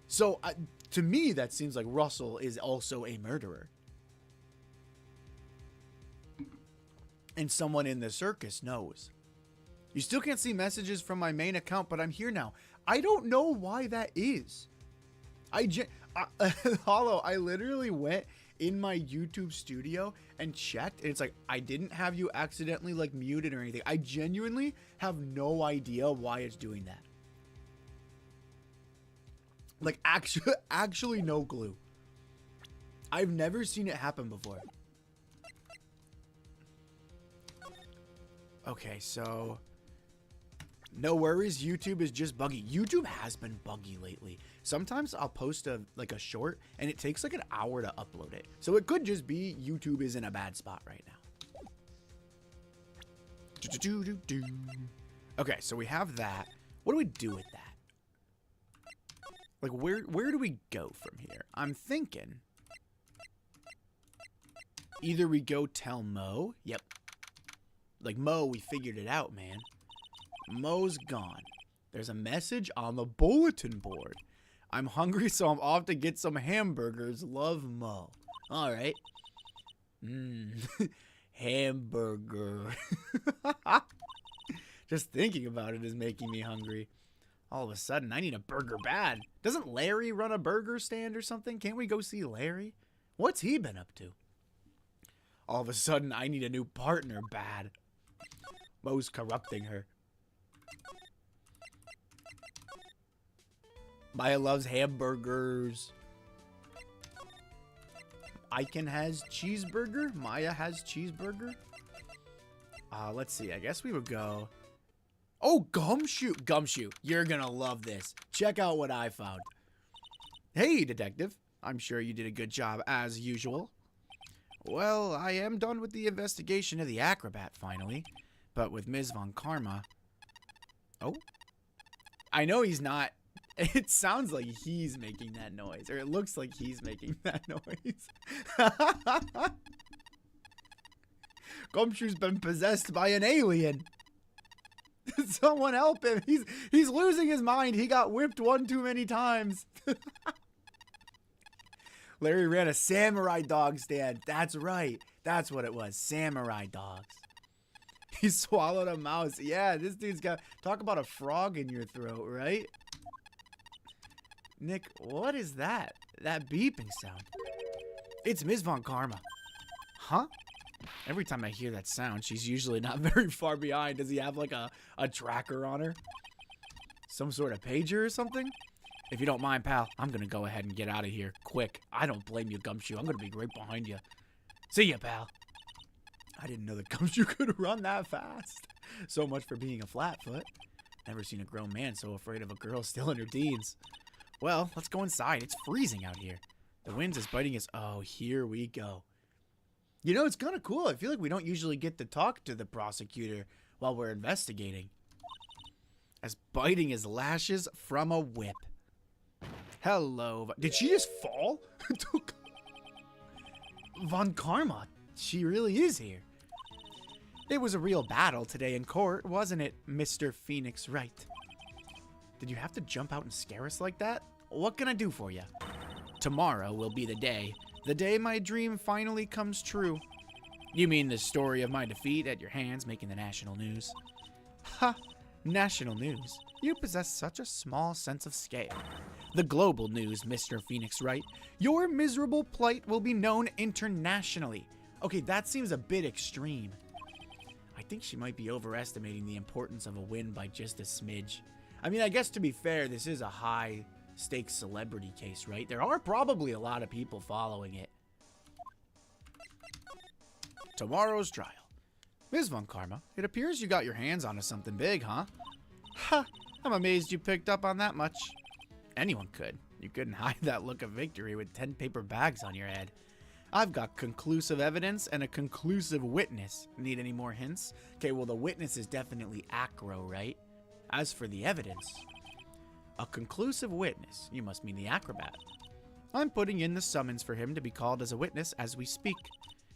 So, to me, that seems like Russell is also a murderer. And someone in the circus knows. You still can't see messages from my main account, but I'm here now. I don't know why that is. Hollow, I literally went in my YouTube studio and checked, and it's like, I didn't have you accidentally like muted or anything. I genuinely have no idea why it's doing that. Like, actually no clue. I've never seen it happen before. Okay, so no worries. YouTube is just buggy. YouTube has been buggy lately. Sometimes I'll post a short and it takes like an hour to upload it. So it could just be YouTube is in a bad spot right now. Okay, so we have that. What do we do with that? Like, where do we go from here? I'm thinking either we go tell Mo. Yep. Like, Mo, we figured it out, man. Mo's gone. There's a message on the bulletin board. I'm hungry, so I'm off to get some hamburgers. Love, Mo. All right. Hamburger. Just thinking about it is making me hungry. All of a sudden, I need a burger bad. Doesn't Larry run a burger stand or something? Can't we go see Larry? What's he been up to? All of a sudden, I need a new partner bad. Mo's corrupting her. Maya loves hamburgers. Icon has cheeseburger. Maya has cheeseburger. Let's see. I guess we would go. Oh, Gumshoe. Gumshoe, you're gonna love this. Check out what I found. Hey, detective. I'm sure you did a good job as usual. Well, I am done with the investigation of the acrobat finally. But with Ms. Von Karma... Oh? I know he's not... It sounds like he's making that noise. Or it looks like he's making that noise. Gumshoe's been possessed by an alien. Someone help him. He's losing his mind. He got whipped one too many times. Larry ran a samurai dog stand. That's right. That's what it was. Samurai dogs. He swallowed a mouse. Yeah, this dude's got... Talk about a frog in your throat, right? Nick, what is that? That beeping sound. It's Ms. Von Karma. Huh? Every time I hear that sound, she's usually not very far behind. Does he have like a tracker on her? Some sort of pager or something? If you don't mind, pal, I'm gonna go ahead and get out of here. Quick. I don't blame you, Gumshoe. I'm gonna be right behind you. See ya, pal. I didn't know that Gumshoe could run that fast. So much for being a flatfoot. Never seen a grown man so afraid of a girl still in her teens. Well, let's go inside. It's freezing out here. The wind is biting us. Oh, here we go. You know, it's kind of cool. I feel like we don't usually get to talk to the prosecutor while we're investigating. As biting as lashes from a whip. Hello. Did she just fall? Von Karma. She really is here. It was a real battle today in court, wasn't it, Mr. Phoenix Wright? Did you have to jump out and scare us like that? What can I do for you? Tomorrow will be the day my dream finally comes true. You mean the story of my defeat at your hands making the national news? Ha! National news. You possess such a small sense of scale. The global news, Mr. Phoenix Wright. Your miserable plight will be known internationally. Okay, that seems a bit extreme. I think she might be overestimating the importance of a win by just a smidge. I mean, I guess to be fair, this is a high-stakes celebrity case, right? There are probably a lot of people following it. Tomorrow's trial. Ms. Von Karma, it appears you got your hands onto something big, huh? Ha! I'm amazed you picked up on that much. Anyone could. You couldn't hide that look of victory with 10 paper bags on your head. I've got conclusive evidence and a conclusive witness. Need any more hints? Okay, well, the witness is definitely Acro, right? As for the evidence, a conclusive witness, you must mean the acrobat. I'm putting in the summons for him to be called as a witness as we speak.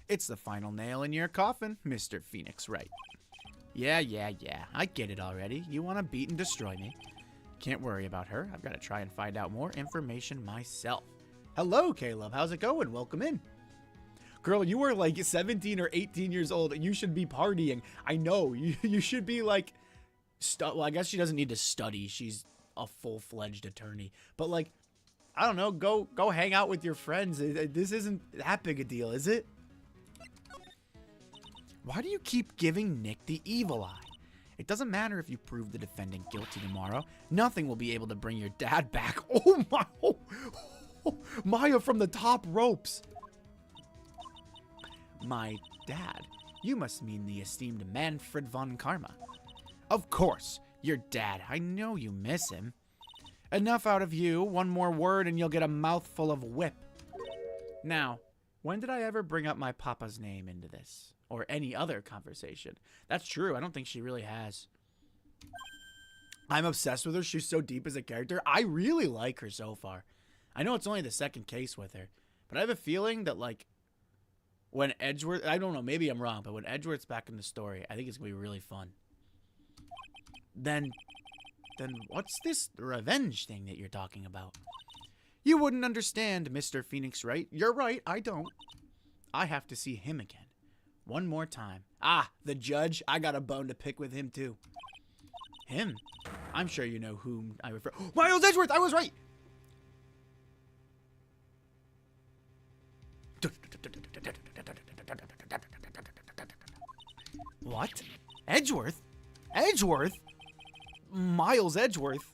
It's the final nail in your coffin, Mr. Phoenix Wright. Yeah, I get it already. You want to beat and destroy me. Can't worry about her. I've got to try and find out more information myself. Hello, Caleb. How's it going? Welcome in. Girl, you are like 17 or 18 years old and you should be partying. I know. You should be like... Well, I guess she doesn't need to study. She's a full-fledged attorney. But like, I don't know. Go hang out with your friends. This isn't that big a deal, is it? Why do you keep giving Nick the evil eye? It doesn't matter if you prove the defendant guilty tomorrow. Nothing will be able to bring your dad back. Oh my... Maya from the top ropes. My dad? You must mean the esteemed Manfred von Karma. Of course, your dad. I know you miss him. Enough out of you. One more word and you'll get a mouthful of whip. Now, when did I ever bring up my papa's name into this? Or any other conversation? That's true. I don't think she really has. I'm obsessed with her. She's so deep as a character. I really like her so far. I know it's only the second case with her. But I have a feeling that, like, when Edgeworth... I don't know. Maybe I'm wrong. But when Edgeworth's back in the story, I think it's going to be really fun. Then what's this revenge thing that you're talking about? You wouldn't understand, Mr. Phoenix Wright. You're right, I don't. I have to see him again. One more time. Ah, the judge. I got a bone to pick with him, too. Him? I'm sure you know whom I refer... Miles Edgeworth! I was right! What? Edgeworth? Edgeworth? Miles Edgeworth?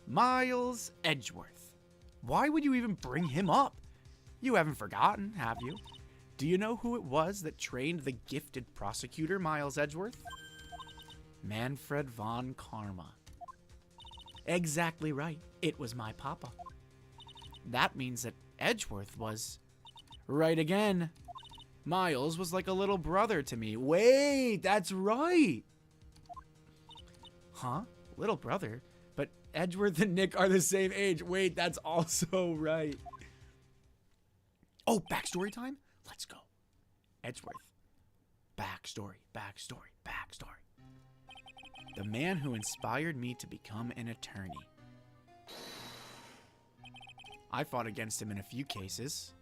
Miles Edgeworth. Why would you even bring him up? You haven't forgotten, have you? Do you know who it was that trained the gifted prosecutor, Miles Edgeworth? Manfred von Karma. Exactly right. It was my papa. That means that Edgeworth was... Right again. Miles was like a little brother to me. Wait, that's right. Huh? Little brother? But Edgeworth and Nick are the same age. Wait, that's also right. Oh, backstory time? Let's go. Edgeworth. Backstory. The man who inspired me to become an attorney. I fought against him in a few cases.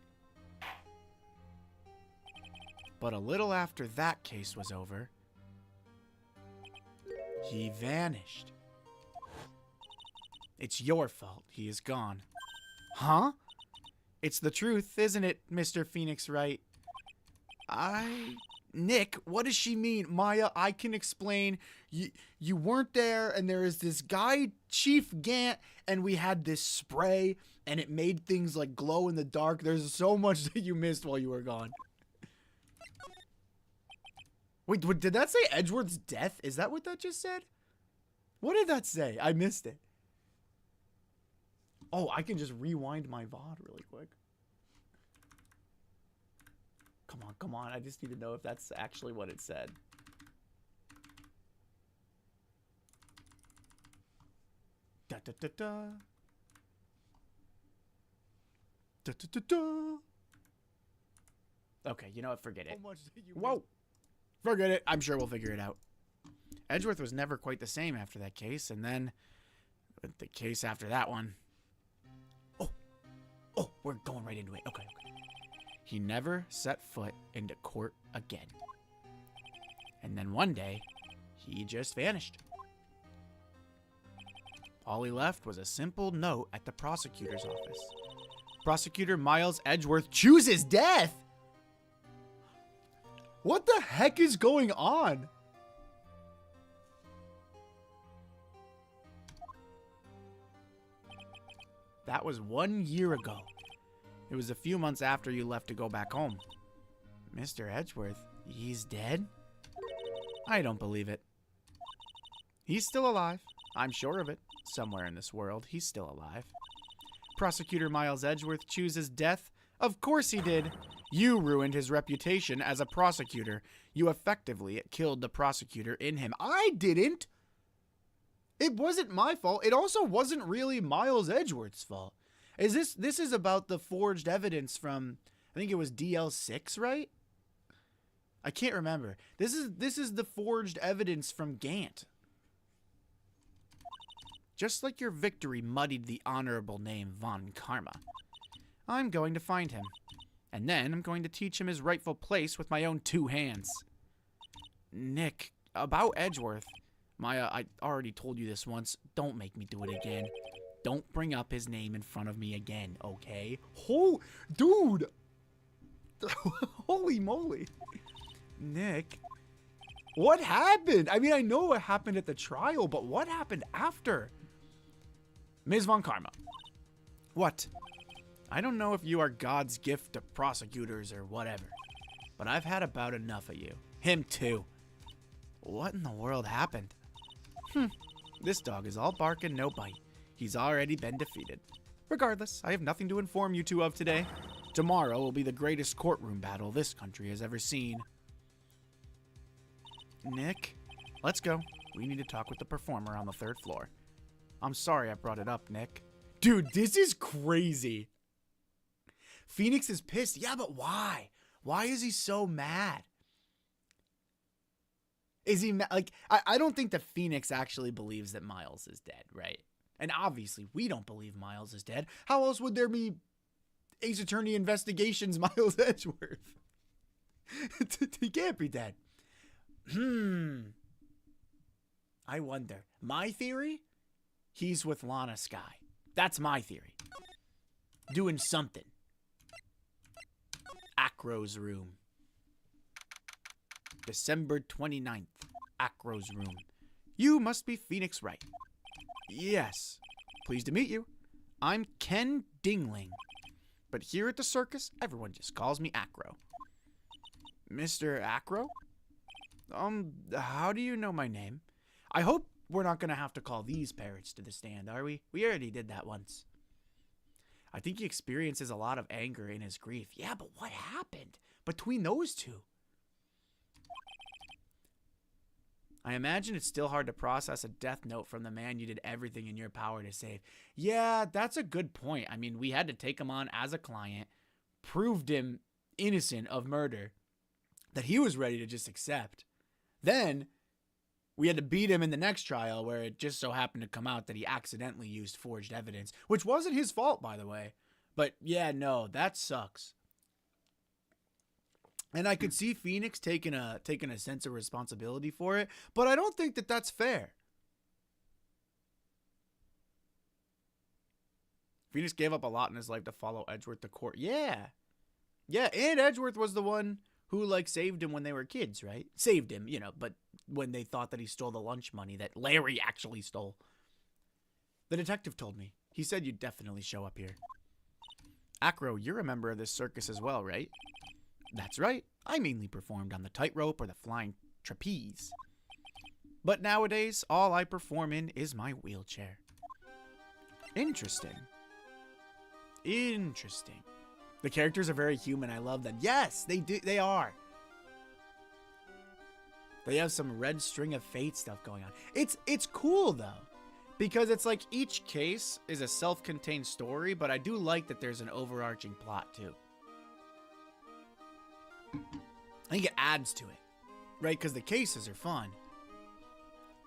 But a little after that case was over, he vanished. It's your fault. He is gone. Huh? It's the truth, isn't it, Mr. Phoenix Wright? Nick, what does she mean? Maya, I can explain. You weren't there, and there is this guy, Chief Gant, and we had this spray, and it made things like glow in the dark. There's so much that you missed while you were gone. Wait, did that say Edgeworth's death? Is that what that just said? What did that say? I missed it. Oh, I can just rewind my VOD really quick. Come on, come on. I just need to know if that's actually what it said. Da da da da. Da da da da. Okay, you know what? Forget it. Whoa! Forget it. I'm sure we'll figure it out. Edgeworth was never quite the same after that case, and then the case after that one. Oh, we're going right into it. Okay. He never set foot into court again. And then one day, he just vanished. All he left was a simple note at the prosecutor's office. Prosecutor Miles Edgeworth chooses death! What the heck is going on? That was 1 year ago. It was a few months after you left to go back home. Mr. Edgeworth, he's dead? I don't believe it. He's still alive. I'm sure of it. Somewhere in this world, he's still alive. Prosecutor Miles Edgeworth chooses death? Of course he did. You ruined his reputation as a prosecutor. You effectively killed the prosecutor in him. I didn't! It wasn't my fault. It also wasn't really Miles Edgeworth's fault. This is about the forged evidence from, I think it was DL6, right? I can't remember. This is the forged evidence from Gant. Just like your victory muddied the honorable name Von Karma. I'm going to find him. And then I'm going to teach him his rightful place with my own 2 hands. Nick, about Edgeworth. Maya, I already told you this once. Don't make me do it again. Don't bring up his name in front of me again, okay? Oh, dude! Holy moly. Nick, what happened? I mean, I know what happened at the trial, but what happened after? Ms. Von Karma. What? I don't know if you are God's gift to prosecutors or whatever, but I've had about enough of you. Him too. What in the world happened? This dog is all bark and no bite. He's already been defeated. Regardless, I have nothing to inform you two of today. Tomorrow will be the greatest courtroom battle this country has ever seen. Nick, let's go. We need to talk with the performer on the 3rd floor. I'm sorry I brought it up, Nick. Dude, this is crazy. Phoenix is pissed. Yeah, but why? Why is he so mad? Is he like, I don't think the Phoenix actually believes that Miles is dead, right? And obviously, we don't believe Miles is dead. How else would there be Ace Attorney Investigations Miles Edgeworth? He can't be dead. I wonder. My theory? He's with Lana Sky. That's my theory. Doing something. Acro's room. December 29th. Acro's room. You must be Phoenix Wright. Yes. Pleased to meet you. I'm Ken Dingling. But here at the circus, everyone just calls me Acro. Mr. Acro? How do you know my name? I hope we're not going to have to call these parrots to the stand, are we? We already did that once. I think he experiences a lot of anger in his grief. Yeah, but what happened between those two? I imagine it's still hard to process a death note from the man you did everything in your power to save. Yeah, that's a good point. I mean, we had to take him on as a client, proved him innocent of murder, that he was ready to just accept. Then we had to beat him in the next trial where it just so happened to come out that he accidentally used forged evidence, which wasn't his fault, by the way. But yeah, no, that sucks. And I could see Phoenix taking a sense of responsibility for it, but I don't think that that's fair. Phoenix gave up a lot in his life to follow Edgeworth to court. Yeah. Yeah, and Edgeworth was the one who, like, saved him when they were kids, right? Saved him, you know, but when they thought that he stole the lunch money that Larry actually stole. The detective told me. He said you'd definitely show up here. Acro, you're a member of this circus as well, right? That's right. I mainly performed on the tightrope or the flying trapeze. But nowadays, all I perform in is my wheelchair. Interesting. Interesting. The characters are very human. I love that. Yes, they do. They are. They have some red string of fate stuff going on. It's cool though, because it's like each case is a self-contained story, but I do like that there's an overarching plot too. I think it adds to it, right? Because the cases are fun,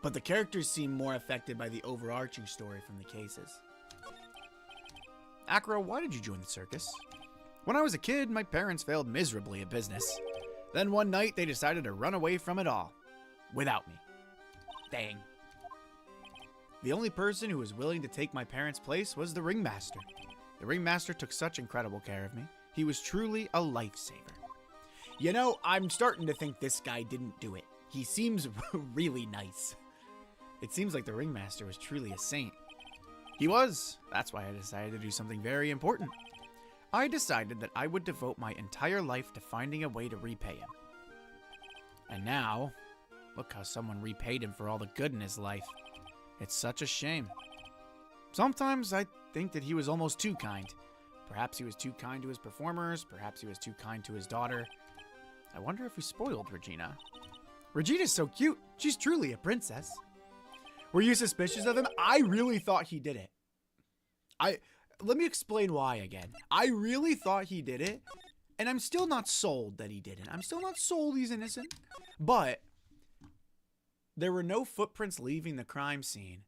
but the characters seem more affected by the overarching story from the cases. Acro, why did you join the circus? When I was a kid, my parents failed miserably at business. Then one night, they decided to run away from it all. Without me. Dang. The only person who was willing to take my parents' place was the ringmaster. The ringmaster took such incredible care of me. He was truly a lifesaver. You know, I'm starting to think this guy didn't do it. He seems really nice. It seems like the ringmaster was truly a saint. He was. That's why I decided to do something very important. I decided that I would devote my entire life to finding a way to repay him. And now, look how someone repaid him for all the good in his life. It's such a shame. Sometimes I think that he was almost too kind. Perhaps he was too kind to his performers. Perhaps he was too kind to his daughter. I wonder if he spoiled Regina. Regina's so cute. She's truly a princess. Were you suspicious of him? I really thought he did it. Let me explain why again. I really thought he did it, and I'm still not sold that he didn't. I'm still not sold he's innocent. But there were no footprints leaving the crime scene,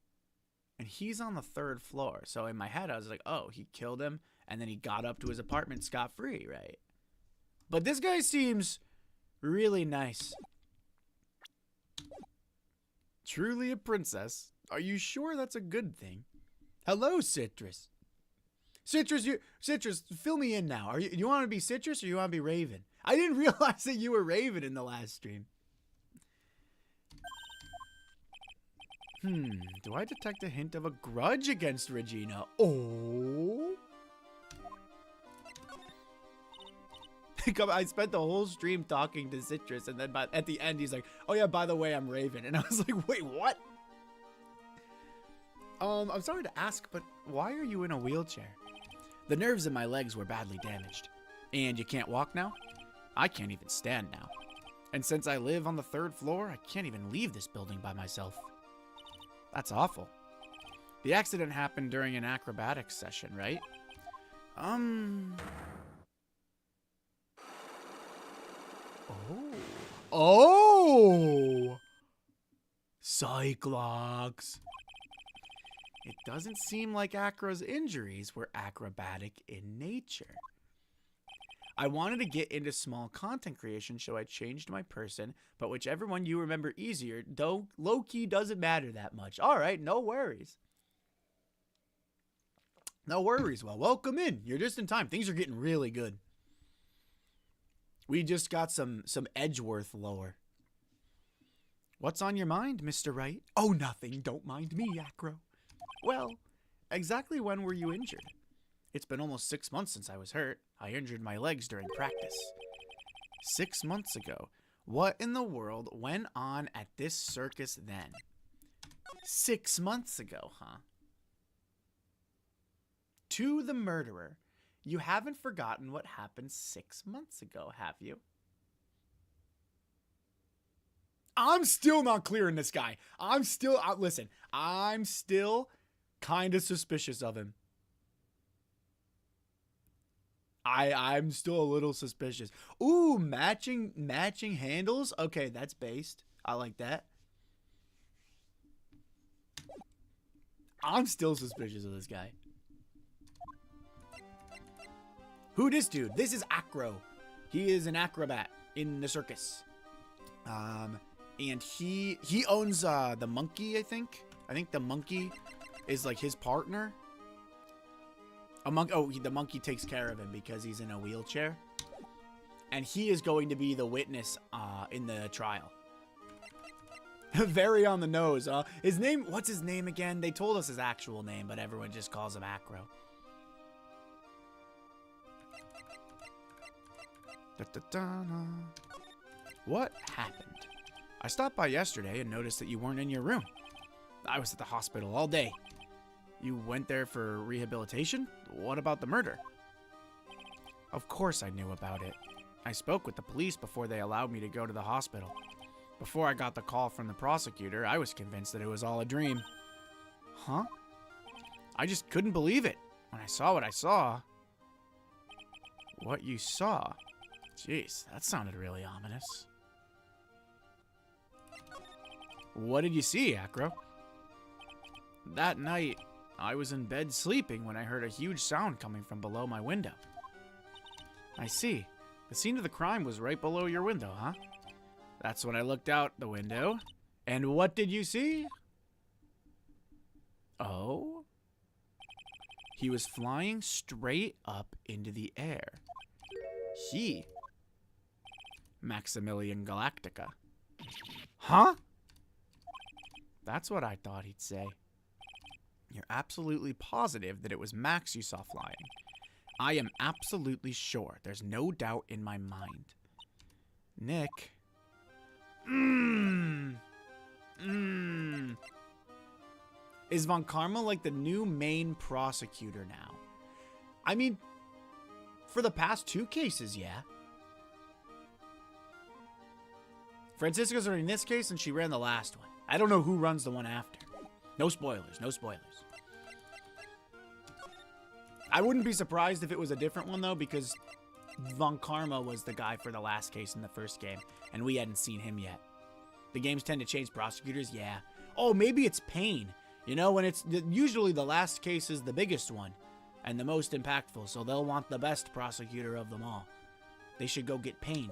and he's on the 3rd floor. So in my head, I was like, oh, he killed him, and then he got up to his apartment scot-free, right? But this guy seems really nice. Truly a princess. Are you sure that's a good thing? Hello, Citrus. Citrus, fill me in now. You want to be Citrus or you want to be Raven? I didn't realize that you were Raven in the last stream. Do I detect a hint of a grudge against Regina? Oh. I spent the whole stream talking to Citrus, and then at the end, he's like, oh yeah, by the way, I'm Raven. And I was like, wait, what? I'm sorry to ask, but why are you in a wheelchair? The nerves in my legs were badly damaged. And you can't walk now? I can't even stand now. And since I live on the 3rd floor, I can't even leave this building by myself. That's awful. The accident happened during an acrobatics session, right? Oh! Cyclops. It doesn't seem like Acro's injuries were acrobatic in nature. I wanted to get into small content creation, so I changed my person, but whichever one you remember easier, though low-key doesn't matter that much. All right, no worries. No worries. Well, welcome in. You're just in time. Things are getting really good. We just got some Edgeworth lore. What's on your mind, Mr. Wright? Oh, nothing. Don't mind me, Acro. Well, exactly when were you injured? It's been almost 6 months since I was hurt. I injured my legs during practice. 6 months ago. What in the world went on at this circus then? 6 months ago, huh? To the murderer. You haven't forgotten what happened 6 months ago, have you? I'm still not clearing this guy. Listen, I'm still kind of suspicious of him. I'm still a little suspicious. Ooh, matching handles. Okay, that's based. I like that. I'm still suspicious of this guy. Who this dude? This is Acro. He is an acrobat in the circus. And he owns the monkey, I think. I think the monkey is like his partner. The monkey takes care of him because he's in a wheelchair. And he is going to be the witness in the trial. Very on the nose, huh? What's his name again? They told us his actual name, but everyone just calls him Acro. What happened? I stopped by yesterday and noticed that you weren't in your room. I was at the hospital all day. You went there for rehabilitation? What about the murder? Of course I knew about it. I spoke with the police before they allowed me to go to the hospital. Before I got the call from the prosecutor, I was convinced that it was all a dream. Huh? I just couldn't believe it when I saw what I saw. What you saw? Jeez, that sounded really ominous. What did you see, Acro? That night, I was in bed sleeping when I heard a huge sound coming from below my window. I see. The scene of the crime was right below your window, huh? That's when I looked out the window. And what did you see? Oh? He was flying straight up into the air. Maximilian Galactica. Huh? That's what I thought he'd say. You're absolutely positive that it was Max you saw flying. I am absolutely sure. There's no doubt in my mind. Nick. Is Von Karma like the new main prosecutor now? I mean, for the past 2 cases, yeah. Francisca's running this case and she ran the last one. I don't know who runs the one after. No spoilers, no spoilers. I wouldn't be surprised if it was a different one, though, because Von Karma was the guy for the last case in the first game, and we hadn't seen him yet. The games tend to change prosecutors, yeah. Oh, maybe it's Payne. You know, when it's usually the last case is the biggest one and the most impactful, so they'll want the best prosecutor of them all. They should go get Payne.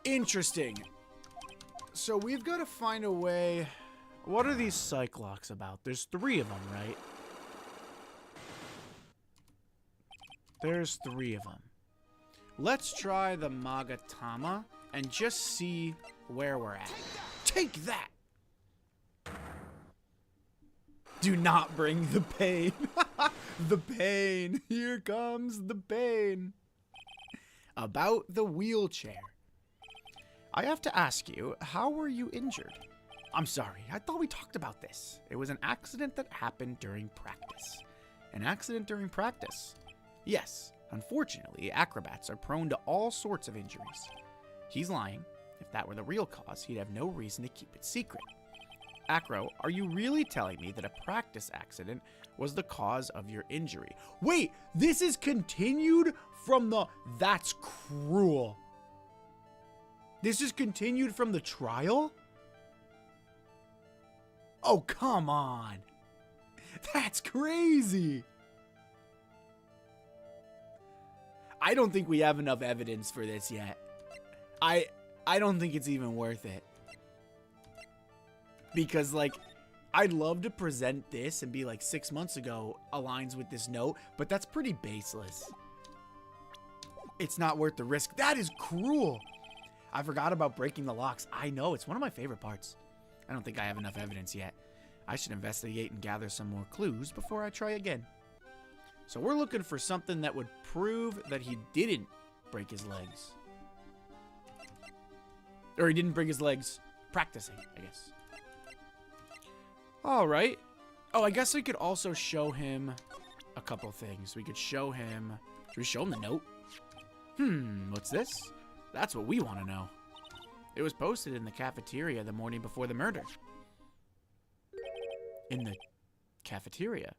Interesting. So we've got to find a way. What are these Cyclocks about? There's 3 of them, right? There's 3 of them. Let's try the Magatama and just see where we're at. Take that! Do not bring the pain. The pain. Here comes the pain. About the wheelchair. I have to ask you, how were you injured? I'm sorry, I thought we talked about this. It was an accident that happened during practice. An accident during practice? Yes, unfortunately, acrobats are prone to all sorts of injuries. He's lying. If that were the real cause, he'd have no reason to keep it secret. Acro, are you really telling me that a practice accident was the cause of your injury? Wait, this is continued from the... That's cruel. This is continued from the trial? Oh, come on. That's crazy. I don't think we have enough evidence for this yet. I don't think it's even worth it. Because, like, I'd love to present this and be like 6 months ago aligns with this note, but that's pretty baseless. It's not worth the risk. That is cruel. I forgot about breaking the locks. I know, it's one of my favorite parts. I don't think I have enough evidence yet. I should investigate and gather some more clues before I try again. So we're looking for something that would prove that he didn't break his legs. Or he didn't break his legs practicing, I guess. All right. Oh, I guess we could also show him a couple things. We could show him... Should we show him the note? What's this? That's what we want to know. It was posted in the cafeteria the morning before the murder. In the cafeteria?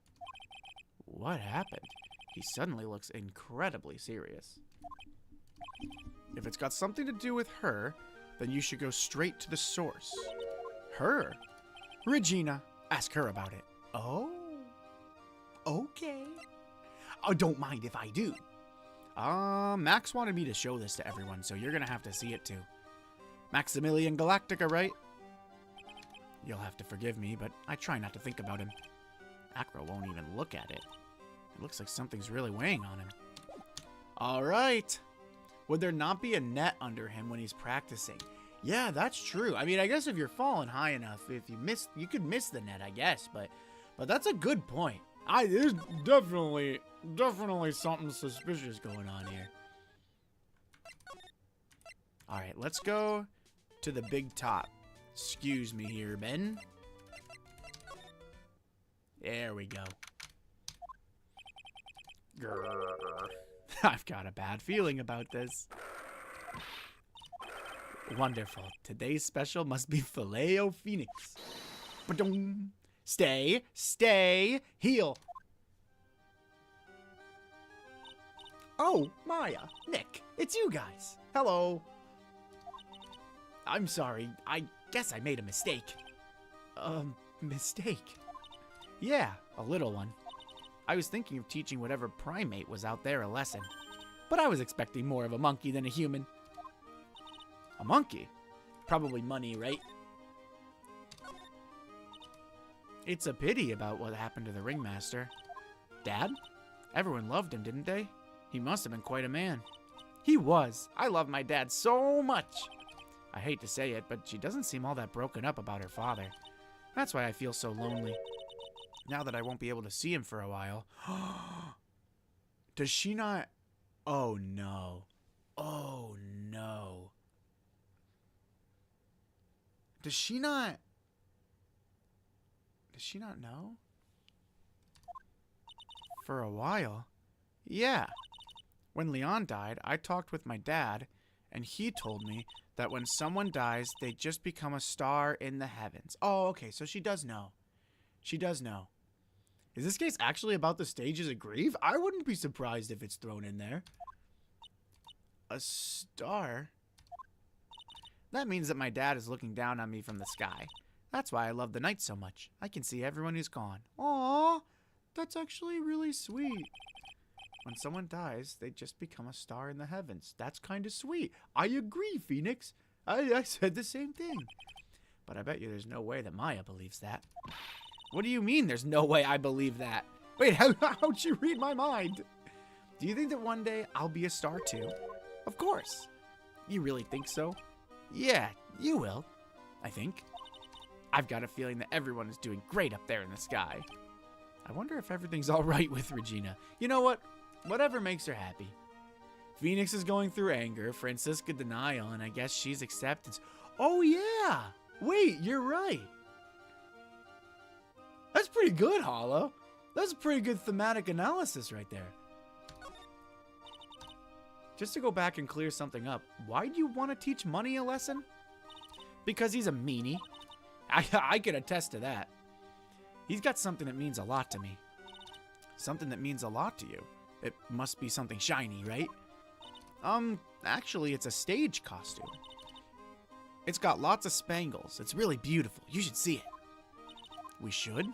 What happened? He suddenly looks incredibly serious. If it's got something to do with her, then you should go straight to the source. Her? Regina. Ask her about it. Oh. Okay. don't mind if I do. Max wanted me to show this to everyone, so you're gonna have to see it too. Maximilian Galactica, right? You'll have to forgive me, but I try not to think about him. Acro won't even look at it. It looks like something's really weighing on him. Alright. Would there not be a net under him when he's practicing? Yeah, that's true. I mean, I guess if you're falling high enough, if you miss, you could miss the net, I guess. But that's a good point. There's definitely something suspicious going on here. All right, let's go to the big top. Excuse me here, Ben. There we go. Grrr. I've got a bad feeling about this. Wonderful. Today's special must be Filet-O-Phoenix. Ba-dum. Stay, heal. Oh, Maya, Nick, it's you guys. Hello. I'm sorry, I guess I made a mistake. Mistake? Yeah, a little one. I was thinking of teaching whatever primate was out there a lesson, but I was expecting more of a monkey than a human. A monkey? Probably money, right? It's a pity about what happened to the ringmaster. Dad? Everyone loved him, didn't they? He must have been quite a man. He was. I love my dad so much. I hate to say it, but she doesn't seem all that broken up about her father. That's why I feel so lonely. Now that I won't be able to see him for a while. Does she not? Oh no. Oh no. Does she not know? For a while? Yeah. When Leon died, I talked with my dad, and he told me that when someone dies, they just become a star in the heavens. Oh, okay, so she does know. She does know. Is this case actually about the stages of grief? I wouldn't be surprised if it's thrown in there. A star? That means that my dad is looking down on me from the sky. That's why I love the night so much. I can see everyone who's gone. Aww, that's actually really sweet. When someone dies, they just become a star in the heavens. That's kind of sweet. I agree, Phoenix. I said the same thing. But I bet you there's no way that Maya believes that. What do you mean there's no way I believe that? Wait, how'd you read my mind? Do you think that one day I'll be a star too? Of course. You really think so? Yeah, you will. I think. I've got a feeling that everyone is doing great up there in the sky. I wonder if everything's all right with Regina. You know what? Whatever makes her happy. Phoenix is going through anger, Francisca denial, and I guess she's acceptance. Oh yeah! Wait, you're right. That's pretty good, Hollow. That's a pretty good thematic analysis right there. Just to go back and clear something up, why do you want to teach Money a lesson? Because he's a meanie. I can attest to that. He's got something that means a lot to me. Something that means a lot to you. It must be something shiny, right? Actually, it's a stage costume. It's got lots of spangles. It's really beautiful. You should see it. We should?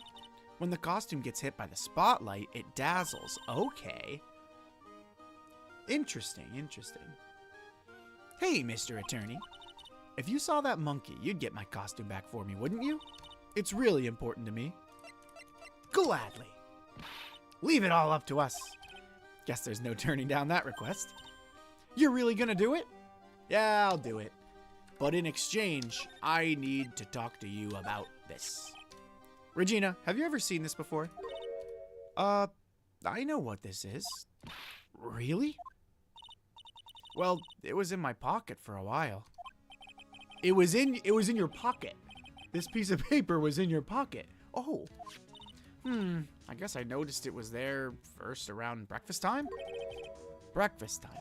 When the costume gets hit by the spotlight, it dazzles. Okay. Interesting, interesting. Hey, Mr. Attorney. If you saw that monkey, you'd get my costume back for me, wouldn't you? It's really important to me. Gladly. Leave it all up to us. Guess there's no turning down that request. You're really gonna do it? Yeah, I'll do it. But in exchange, I need to talk to you about this. Regina, have you ever seen this before? I know what this is. Really? Well, it was in my pocket for a while. It was in your pocket. This piece of paper was in your pocket. Oh. I guess I noticed it was there first around breakfast time? Breakfast time.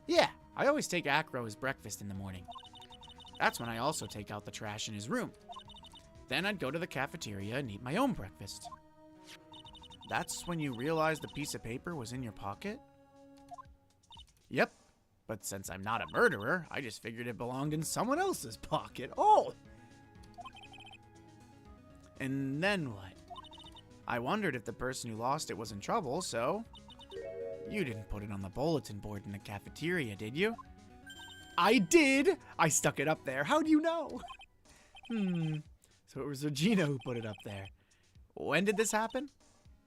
Yeah, I always take Acro as breakfast in the morning. That's when I also take out the trash in his room. Then I'd go to the cafeteria and eat my own breakfast. That's when you realized the piece of paper was in your pocket? Yep. But since I'm not a murderer, I just figured it belonged in someone else's pocket. Oh! And then what? I wondered if the person who lost it was in trouble, so You didn't put it on the bulletin board in the cafeteria, did you? I did! I stuck it up there. How do you know? So it was Regina who put it up there. When did this happen?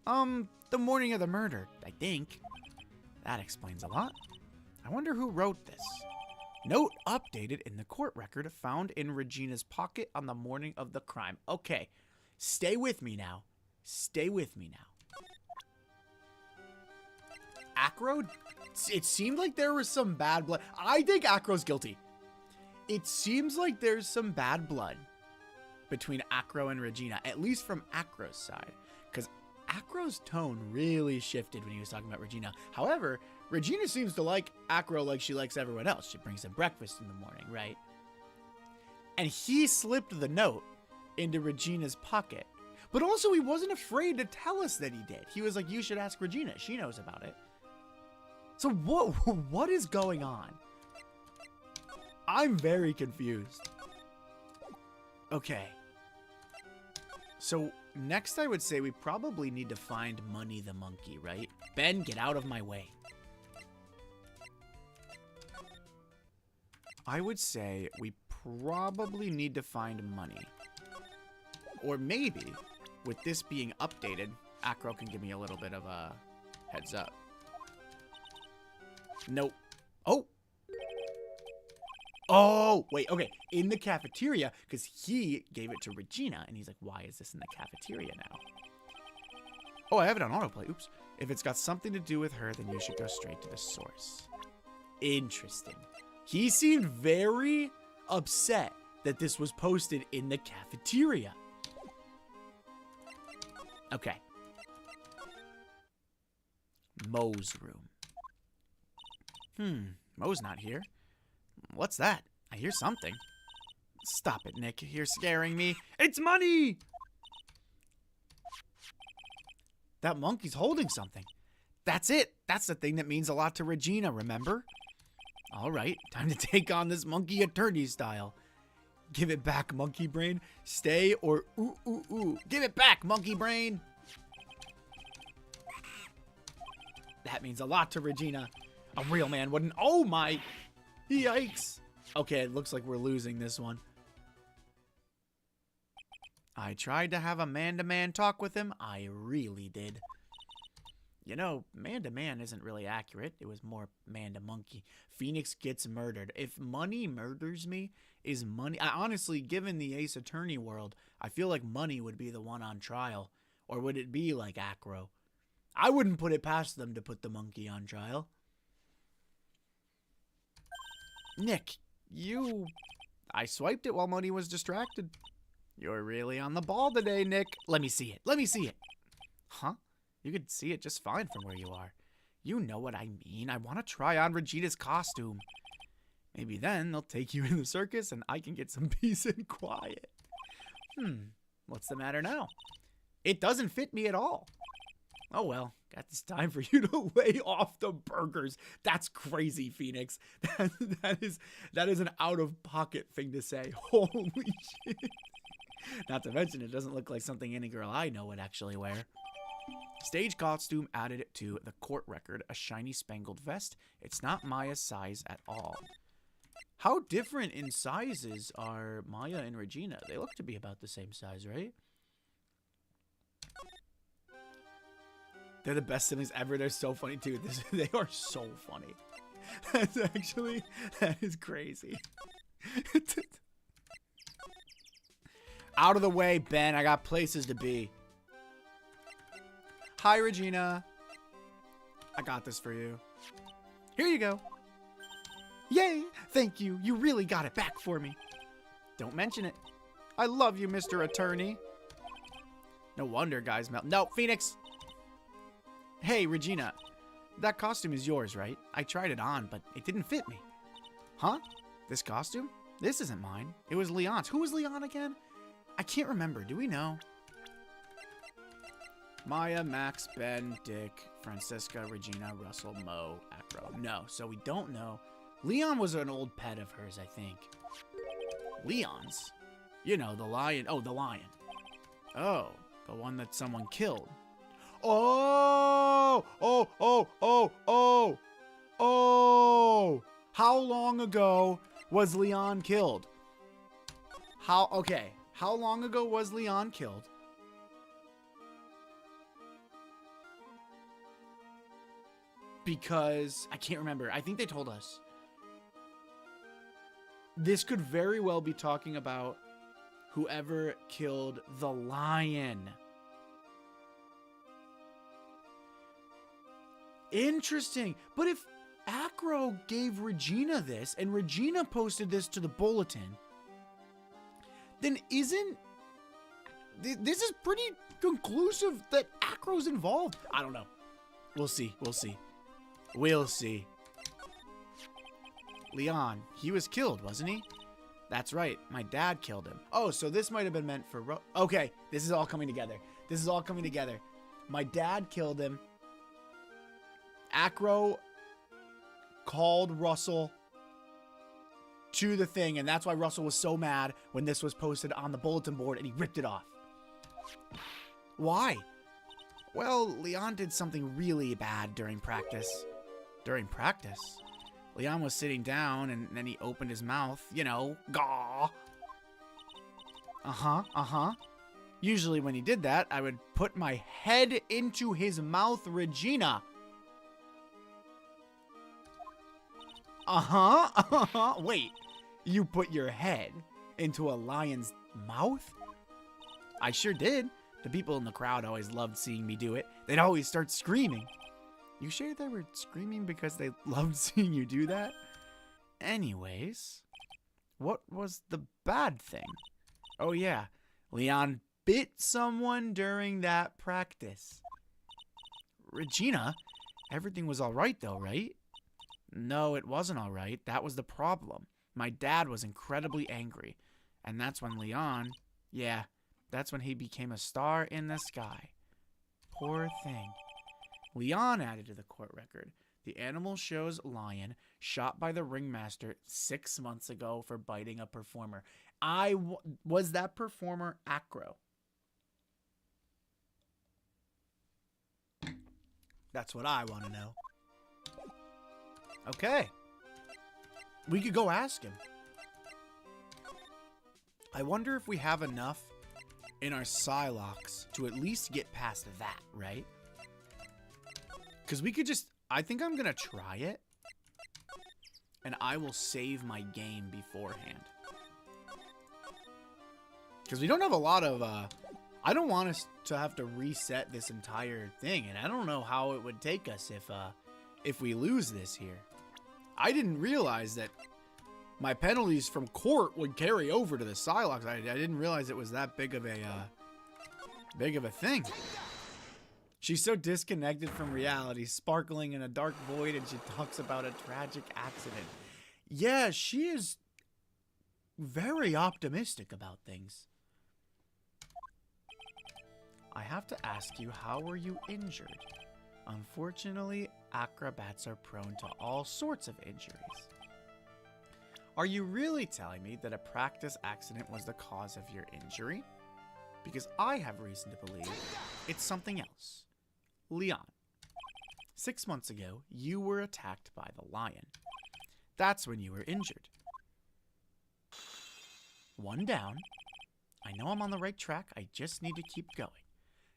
The morning of the murder, I think. That explains a lot. I wonder who wrote this. Note updated in the court record found in Regina's pocket on the morning of the crime. Okay, stay with me now. Stay with me now. Acro? It seemed like there was some bad blood. I think Acro's guilty. It seems like there's some bad blood between Acro and Regina, at least from Acro's side. Because Acro's tone really shifted when he was talking about Regina. However, Regina seems to like Acro like she likes everyone else. She brings him breakfast in the morning, right? And he slipped the note into Regina's pocket. But also, he wasn't afraid to tell us that he did. He was like, you should ask Regina. She knows about it. So what is going on? I'm very confused. Okay. So next I would say we probably need to find Money the monkey, right? Ben, get out of my way. I would say we probably need to find Money. Or maybe, with this being updated, Acro can give me a little bit of a heads up. Nope. Oh! Oh, wait, okay. In the cafeteria, because he gave it to Regina, and he's like, why is this in the cafeteria now? Oh, I have it on autoplay. Oops. If it's got something to do with her, then you should go straight to the source. Interesting. He seemed very upset that this was posted in the cafeteria. Okay. Mo's room. Mo's not here. What's that? I hear something. Stop it, Nick. You're scaring me. It's Money! That monkey's holding something. That's it. That's the thing that means a lot to Regina, remember? All right, time to take on this monkey attorney style. Give it back, monkey brain. Stay or ooh, ooh, ooh. Give it back, monkey brain. That means a lot to Regina. A real man wouldn't. Oh my. Yikes. Okay, it looks like we're losing this one. I tried to have a man-to-man talk with him. I really did. You know, man-to-man isn't really accurate. It was more man-to-monkey. Phoenix gets murdered. If Money murders me, is Money... honestly, given the Ace Attorney world, I feel like Money would be the one on trial. Or would it be like Acro? I wouldn't put it past them to put the monkey on trial. Nick, you... I swiped it while Money was distracted. You're really on the ball today, Nick. Let me see it. Let me see it. Huh? You could see it just fine from where you are. You know what I mean. I want to try on Regina's costume. Maybe then they'll take you in the circus and I can get some peace and quiet. What's the matter now? It doesn't fit me at all. Oh well, got this time for you to lay off the burgers. That's crazy, Phoenix. That is an out-of-pocket thing to say. Holy shit. Not to mention, it doesn't look like something any girl I know would actually wear. Stage costume added to the court record, a shiny spangled vest. It's not Maya's size at all. How different in sizes are Maya and Regina? They look to be about the same size, right? They're the best siblings ever. They're so funny, too. They are so funny. That is crazy. Out of the way, Ben. I got places to be. Hi, Regina. I got this for you. Here you go. Yay! Thank you. You really got it back for me. Don't mention it. I love you, Mr. Attorney. No wonder guys melt. No, Phoenix. Hey, Regina. That costume is yours, right? I tried it on, but it didn't fit me. Huh? This costume? This isn't mine. It was Leon's. Who was Leon again? I can't remember. Do we know? Maya, Max, Ben, Dick, Francisca, Regina, Russell, Mo, Acro. No, so we don't know. Leon was an old pet of hers, I think. Leon's? You know, the lion. Oh, the lion. Oh, the one that someone killed. Oh! Oh, oh, oh, oh! Oh! How long ago was Leon killed? Okay. How long ago was Leon killed? Because I can't remember. I think they told us. This could very well be talking about whoever killed the lion. Interesting. But if Acro gave Regina this and Regina posted this to the bulletin, then this is pretty conclusive that Acro's involved. I don't know. We'll see. We'll see. We'll see. Leon, he was killed, wasn't he? That's right. My dad killed him. Oh, so this might have been meant for... Okay, this is all coming together. This is all coming together. My dad killed him. Acro called Russell to the thing, and that's why Russell was so mad when this was posted on the bulletin board, and he ripped it off. Why? Well, Leon did something really bad during practice. During practice? Leon was sitting down, and then he opened his mouth, you know, gaw. Usually when he did that, I would put my head into his mouth, Regina. Wait, you put your head into a lion's mouth? I sure did. The people in the crowd always loved seeing me do it. They'd always start screaming. You sure they were screaming because they loved seeing you do that? Anyways, what was the bad thing? Oh yeah, Leon bit someone during that practice. Regina, everything was all right though, right? No, it wasn't all right. That was the problem. My dad was incredibly angry. And that's when Leon, yeah, that's when he became a star in the sky. Poor thing. Leon added to the court record. The animal show's lion shot by the ringmaster 6 months ago for biting a performer. Was that performer Acro? That's what I want to know. Okay. We could go ask him. I wonder if we have enough in our Psylocks to at least get past that, right? Because we could just... I think I'm going to try it. And I will save my game beforehand. Because we don't have a lot of... I don't want us to have to reset this entire thing. And I don't know how it would take us if we lose this here. I didn't realize that my penalties from court would carry over to the Psylocks. I didn't realize it was that big of a thing. She's so disconnected from reality, sparkling in a dark void, and she talks about a tragic accident. Yeah, she is very optimistic about things. I have to ask you, how were you injured? Unfortunately, acrobats are prone to all sorts of injuries. Are you really telling me that a practice accident was the cause of your injury? Because I have reason to believe it's something else. Leon, 6 months ago, you were attacked by the lion. That's when you were injured. One down. I know I'm on the right track. I just need to keep going.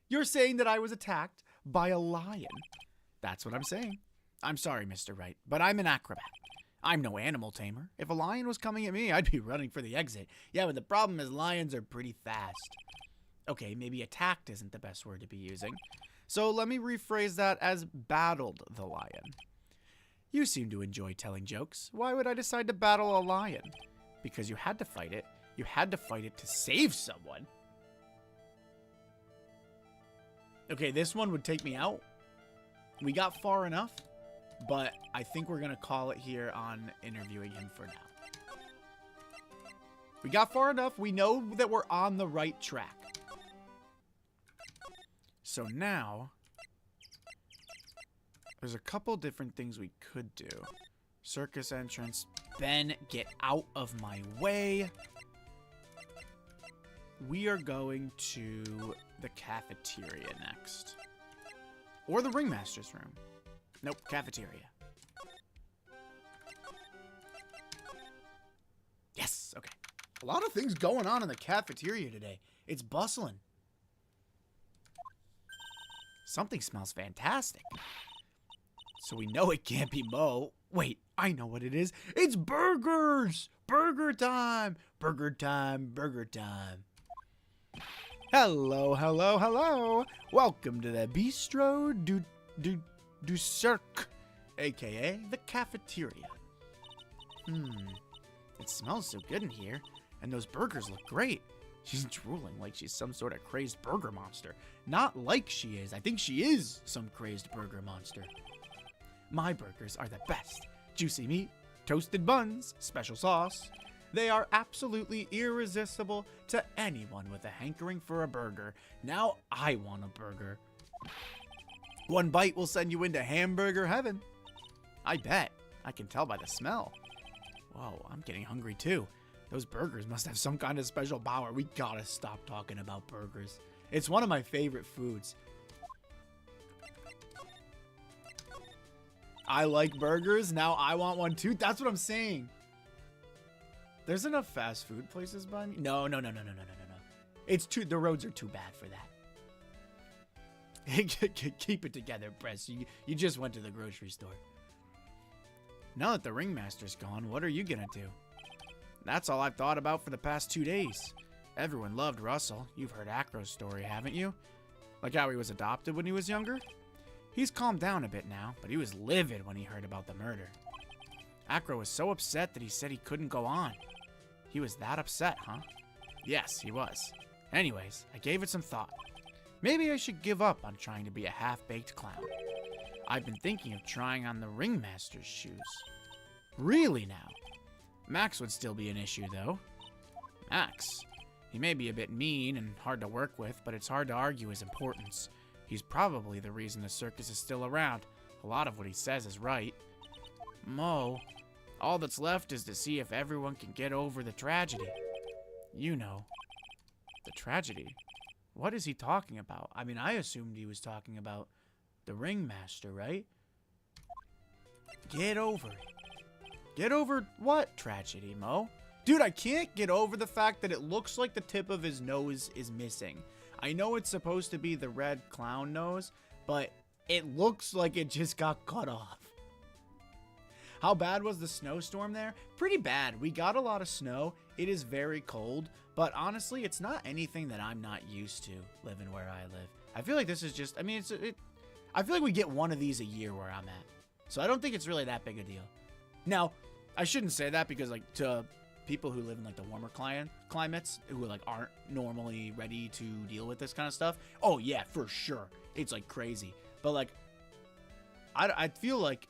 You're saying that I was attacked by a lion. That's what I'm saying. I'm sorry, Mr. Wright, but I'm an acrobat. I'm no animal tamer. If a lion was coming at me, I'd be running for the exit. Yeah, but the problem is lions are pretty fast. Okay, maybe attacked isn't the best word to be using. So let me rephrase that as battled the lion. You seem to enjoy telling jokes. Why would I decide to battle a lion? Because you had to fight it. You had to fight it to save someone. Okay, this one would take me out. We got far enough, but I think we're going to call it here on interviewing him for now. We got far enough. We know that we're on the right track. So now, there's a couple different things we could do. Circus entrance. Ben, get out of my way. We are going to the cafeteria next. Or the ringmaster's room. Nope, cafeteria. Yes, okay. A lot of things going on in the cafeteria today. It's bustling. Something smells fantastic. So we know it can't be Mo. Wait, I know what it is. It's burgers! Burger time! Burger time, burger time. Hello, hello, hello. Welcome to the Bistro du Cirque, aka the cafeteria. It smells so good in here, and those burgers look great. She's drooling like she's some sort of crazed burger monster. Not like she is. I think she is some crazed burger monster. My burgers are the best. Juicy meat, toasted buns, special sauce. They are absolutely irresistible to anyone with a hankering for a burger. Now I want a burger. One bite will send you into hamburger heaven. I bet. I can tell by the smell. Whoa, I'm getting hungry too. Those burgers must have some kind of special power. We gotta stop talking about burgers. It's one of my favorite foods. I like burgers. Now I want one too. That's what I'm saying. There's enough fast food places by me. No. It's too. The roads are too bad for that. Keep it together, Press. You just went to the grocery store. Now that the ringmaster's gone, what are you gonna do? That's all I've thought about for the past 2 days. Everyone loved Russell. You've heard Acro's story, haven't you? Like how he was adopted when he was younger? He's calmed down a bit now, but he was livid when he heard about the murder. Acro was so upset that he said he couldn't go on. He was that upset, huh? Yes, he was. Anyways, I gave it some thought. Maybe I should give up on trying to be a half-baked clown. I've been thinking of trying on the ringmaster's shoes. Really now? Max would still be an issue, though. Max? He may be a bit mean and hard to work with, but it's hard to argue his importance. He's probably the reason the circus is still around. A lot of what he says is right. Mo, all that's left is to see if everyone can get over the tragedy. You know. The tragedy? What is he talking about? I mean, I assumed he was talking about the ringmaster, right? Get over it. Get over what tragedy, Mo? Dude, I can't get over the fact that it looks like the tip of his nose is missing. I know it's supposed to be the red clown nose, but it looks like it just got cut off. How bad was the snowstorm there? Pretty bad. We got a lot of snow. It is very cold, but honestly, it's not anything that I'm not used to living where I live. I feel like this is just, I mean, I feel like we get one of these a year where I'm at. So I don't think it's really that big a deal. Now, I shouldn't say that because like to people who live in like the warmer climates who like aren't normally ready to deal with this kind of stuff. Oh yeah, for sure. It's like crazy. But like, I feel like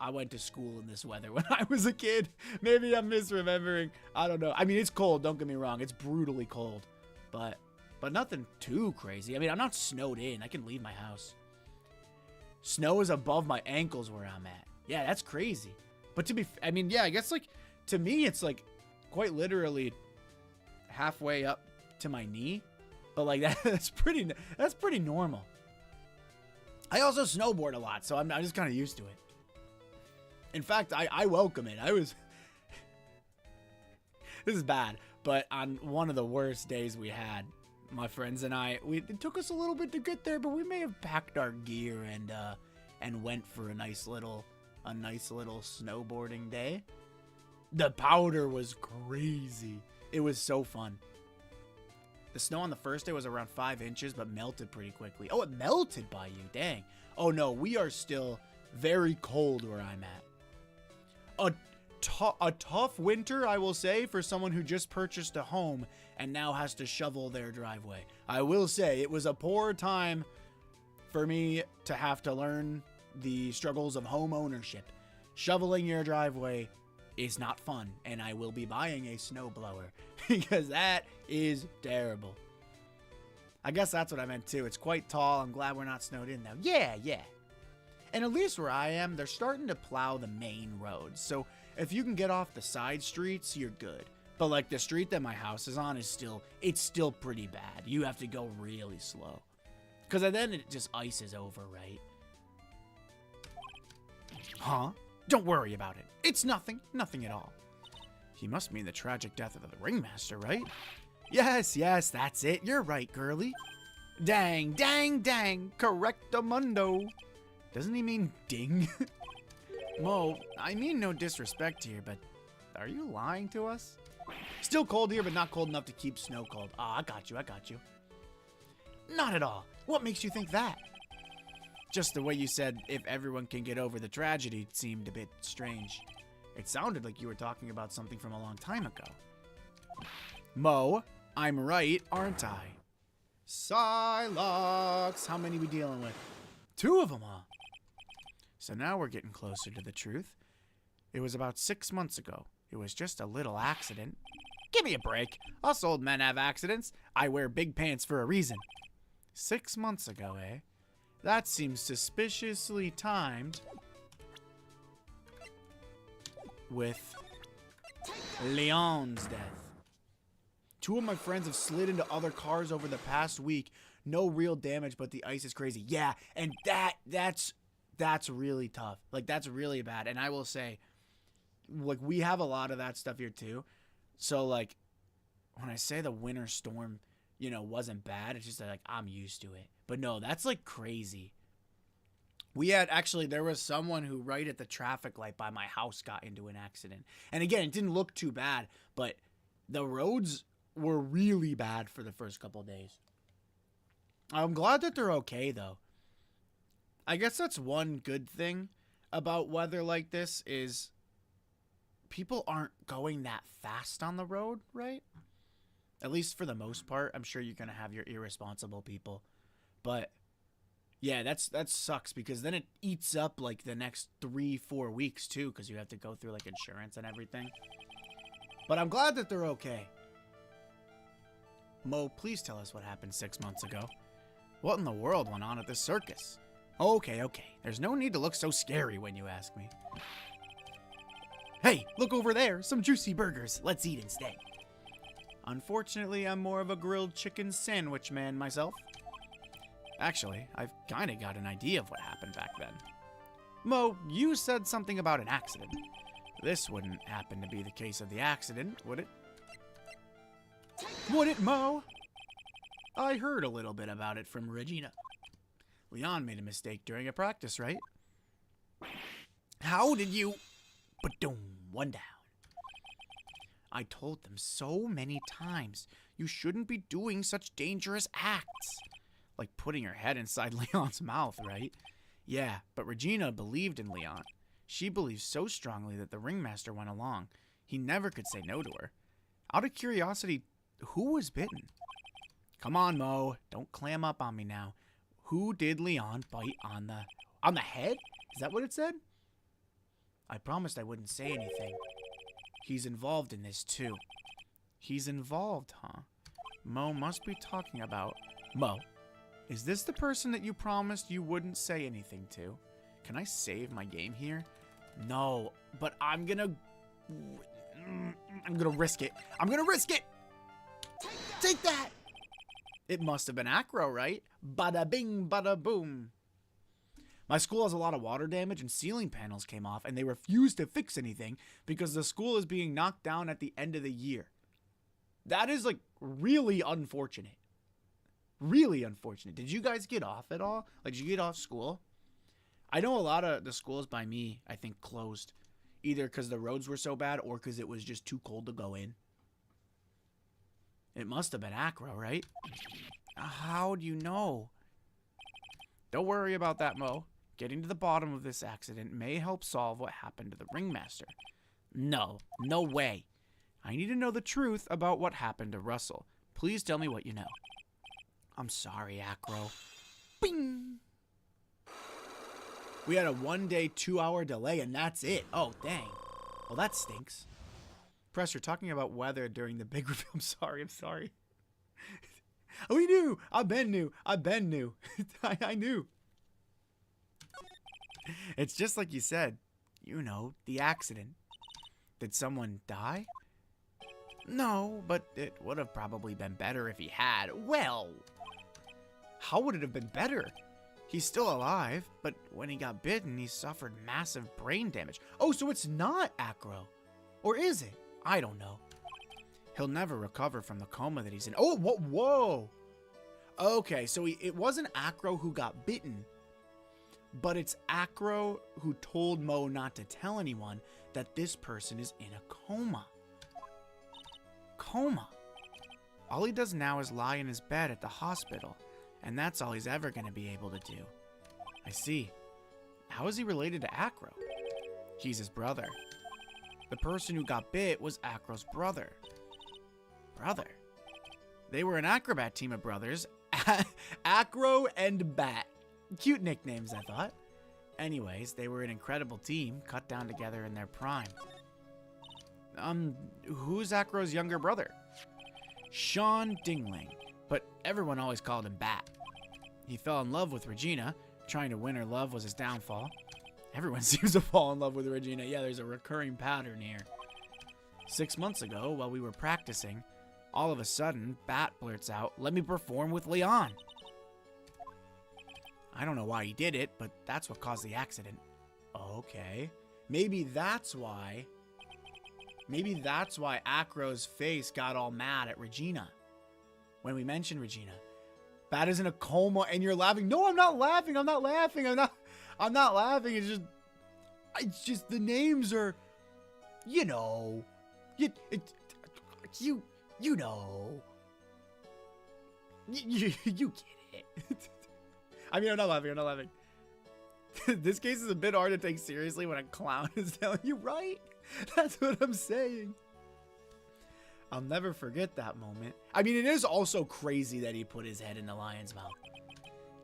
I went to school in this weather when I was a kid. Maybe I'm misremembering. I don't know. I mean, it's cold. Don't get me wrong. It's brutally cold, but nothing too crazy. I mean, I'm not snowed in. I can leave my house. Snow is above my ankles where I'm at. Yeah, that's crazy. But I mean, yeah, I guess like to me, it's like quite literally halfway up to my knee. But like that's pretty normal. I also snowboard a lot, so I'm just kind of used to it. In fact, I welcome it. This is bad, but on one of the worst days we had, my friends and I, it took us a little bit to get there, but we may have packed our gear and went for a nice little snowboarding day. The powder was crazy. It was so fun. The snow on the first day was around 5 inches, but melted pretty quickly. Oh, it melted by you. Dang. Oh no, we are still very cold where I'm at. A tough winter, I will say, for someone who just purchased a home and now has to shovel their driveway. I will say it was a poor time for me to have to learn the struggles of home ownership. Shoveling your driveway is not fun, and I will be buying a snowblower because that is terrible. I guess that's what I meant too. It's quite tall. I'm glad we're not snowed in though. Yeah. And at least where I am, they're starting to plow the main roads. So if you can get off the side streets, you're good. But like the street that my house is on is it's still pretty bad. You have to go really slow. Because then it just ices over, right? Huh? Don't worry about it. It's nothing. Nothing at all. He must mean the tragic death of the ringmaster, right? Yes, that's it. You're right, girly. Dang, dang, dang. Correctamundo. Doesn't he mean ding? Mo, I mean no disrespect here, but are you lying to us? Still cold here, but not cold enough to keep snow cold. Ah, I got you. Not at all. What makes you think that? Just the way you said, if everyone can get over the tragedy, seemed a bit strange. It sounded like you were talking about something from a long time ago. Mo, I'm right, aren't I? Psylocke. How many we dealing with? 2 of them, huh? So now we're getting closer to the truth. It was about 6 months ago. It was just a little accident. Give me a break. Us old men have accidents. I wear big pants for a reason. 6 months ago, eh? That seems suspiciously timed with Leon's death. 2 of my friends have slid into other cars over the past week. No real damage, but the ice is crazy. Yeah, and that's really tough. Like, that's really bad. And I will say, like, we have a lot of that stuff here too. So, like, when I say the winter storm, you know, wasn't bad, it's just like I'm used to it. But no, that's like crazy. We had actually, there was someone who right at the traffic light by my house got into an accident. And again, it didn't look too bad, but the roads were really bad for the first couple of days. I'm glad that they're okay though. I guess that's one good thing about weather like this is people aren't going that fast on the road, right? At least for the most part. I'm sure you're going to have your irresponsible people. But yeah, that sucks because then it eats up like the next 3-4 weeks too, because you have to go through like insurance and everything. But I'm glad that they're okay. Mo, please tell us what happened 6 months ago. What in the world went on at this circus? Okay. There's no need to look so scary when you ask me. Hey, look over there. Some juicy burgers. Let's eat instead. Unfortunately, I'm more of a grilled chicken sandwich man myself. Actually, I've kind of got an idea of what happened back then. Mo, you said something about an accident. This wouldn't happen to be the case of the accident, would it? Would it, Mo? I heard a little bit about it from Regina. Leon made a mistake during a practice, right? How did you... Ba-doom, one down. I told them so many times, you shouldn't be doing such dangerous acts. Like putting her head inside Leon's mouth, right? Yeah, but Regina believed in Leon. She believed so strongly that the ringmaster went along. He never could say no to her. Out of curiosity, who was bitten? Come on, Mo. Don't clam up on me now. Who did Leon bite on the head? Is that what it said? I promised I wouldn't say anything. He's involved in this too. He's involved, huh? Mo must be talking about... Mo, is this the person that you promised you wouldn't say anything to? Can I save my game here? No, but I'm gonna risk it. I'm gonna risk it! Take that! It must have been Acro, right? Bada bing, bada boom. My school has a lot of water damage and ceiling panels came off and they refuse to fix anything because the school is being knocked down at the end of the year. That is like really unfortunate. Really unfortunate. Did you guys get off at all? Like, did you get off school? I know a lot of the schools by me, I think, closed. Either because the roads were so bad or because it was just too cold to go in. It must have been Acro, right? How do you know? Don't worry about that, Mo. Getting to the bottom of this accident may help solve what happened to the ringmaster. No way. I need to know the truth about what happened to Russell. Please tell me what you know. I'm sorry, Acro. Bing! We had a 1-day, 2-hour delay, and that's it. Oh, dang. Well, that stinks. Press, you're talking about weather during the big reveal. I'm sorry. We knew. I knew. I knew. It's just like you said. You know, the accident. Did someone die? No, but it would have probably been better if he had. Well, how would it have been better? He's still alive, but when he got bitten, he suffered massive brain damage. Oh, so it's not Acro. Or is it? I don't know. He'll never recover from the coma that he's in. Oh, whoa. Okay, so it wasn't Acro who got bitten, but it's Acro who told Mo not to tell anyone that this person is in a coma. Coma. All he does now is lie in his bed at the hospital, and that's all he's ever going to be able to do. I see. How is he related to Acro? He's his brother. The person who got bit was Acro's brother. Brother? They were an acrobat team of brothers. Acro and Bat. Cute nicknames, I thought. Anyways, they were an incredible team, cut down together in their prime. Who's Acro's younger brother? Sean Dingling, but everyone always called him Bat. He fell in love with Regina. Trying to win her love was his downfall. Everyone seems to fall in love with Regina. Yeah, there's a recurring pattern here. 6 months ago, while we were practicing, all of a sudden, Bat blurts out, "Let me perform with Leon." I don't know why he did it, but that's what caused the accident. Okay. Maybe that's why Acro's face got all mad at Regina. When we mentioned Regina. Bat is in a coma and you're laughing. No, I'm not laughing. I'm not laughing. It's just the names are, you know. You know. You get it. I mean, I'm not laughing. This case is a bit hard to take seriously when a clown is telling you, right? That's what I'm saying. I'll never forget that moment. I mean, it is also crazy that he put his head in the lion's mouth.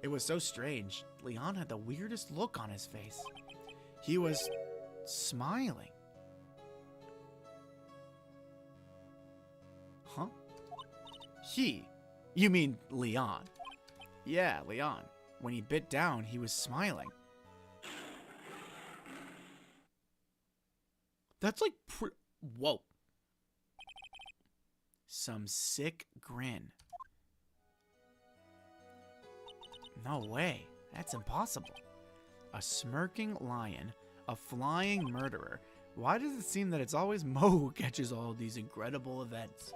It was so strange. Leon had the weirdest look on his face. He was smiling. Huh? You mean Leon? Yeah, Leon. When he bit down, he was smiling. That's like whoa. Some sick grin. No way. That's impossible. A smirking lion. A flying murderer. Why does it seem that it's always Mo who catches all of these incredible events?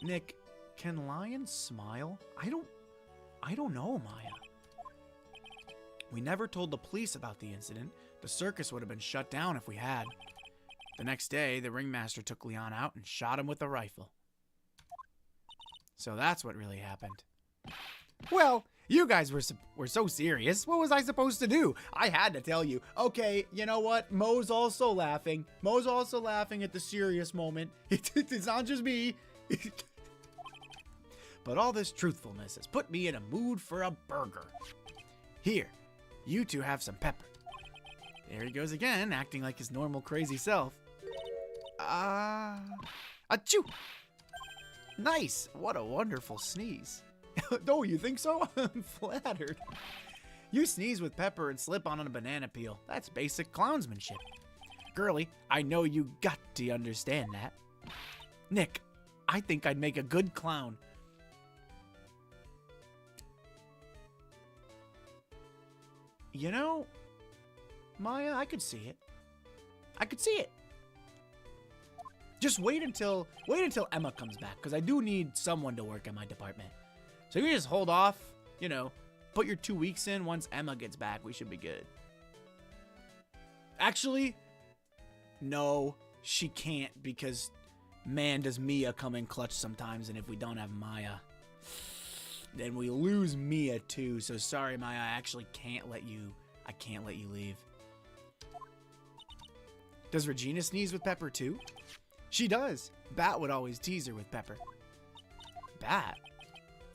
Nick, can lions smile? I don't know, Maya. We never told the police about the incident. The circus would have been shut down if we had. The next day, the ringmaster took Leon out and shot him with a rifle. So that's what really happened. Well, you guys were so serious. What was I supposed to do? I had to tell you. Okay, you know what? Mo's also laughing. Mo's also laughing at the serious moment. It's not just me. But all this truthfulness has put me in a mood for a burger. Here, you two have some pepper. There he goes again, acting like his normal crazy self. Achoo! Nice! What a wonderful sneeze. Oh, you think so? I'm flattered. You sneeze with pepper and slip on a banana peel. That's basic clownsmanship. Girly, I know you got to understand that. Nick, I think I'd make a good clown. You know, Maya, I could see it. I could see it. Just wait until Emma comes back, because I do need someone to work in my department. So you just hold off, you know, put your 2 weeks in. Once Emma gets back, we should be good. Actually, no, she can't, because man, does Mia come in clutch sometimes, and if we don't have Maya, then we lose Mia too. So sorry, Maya, I actually can't let you leave. Does Regina sneeze with pepper too? She does. Bat would always tease her with pepper. Bat?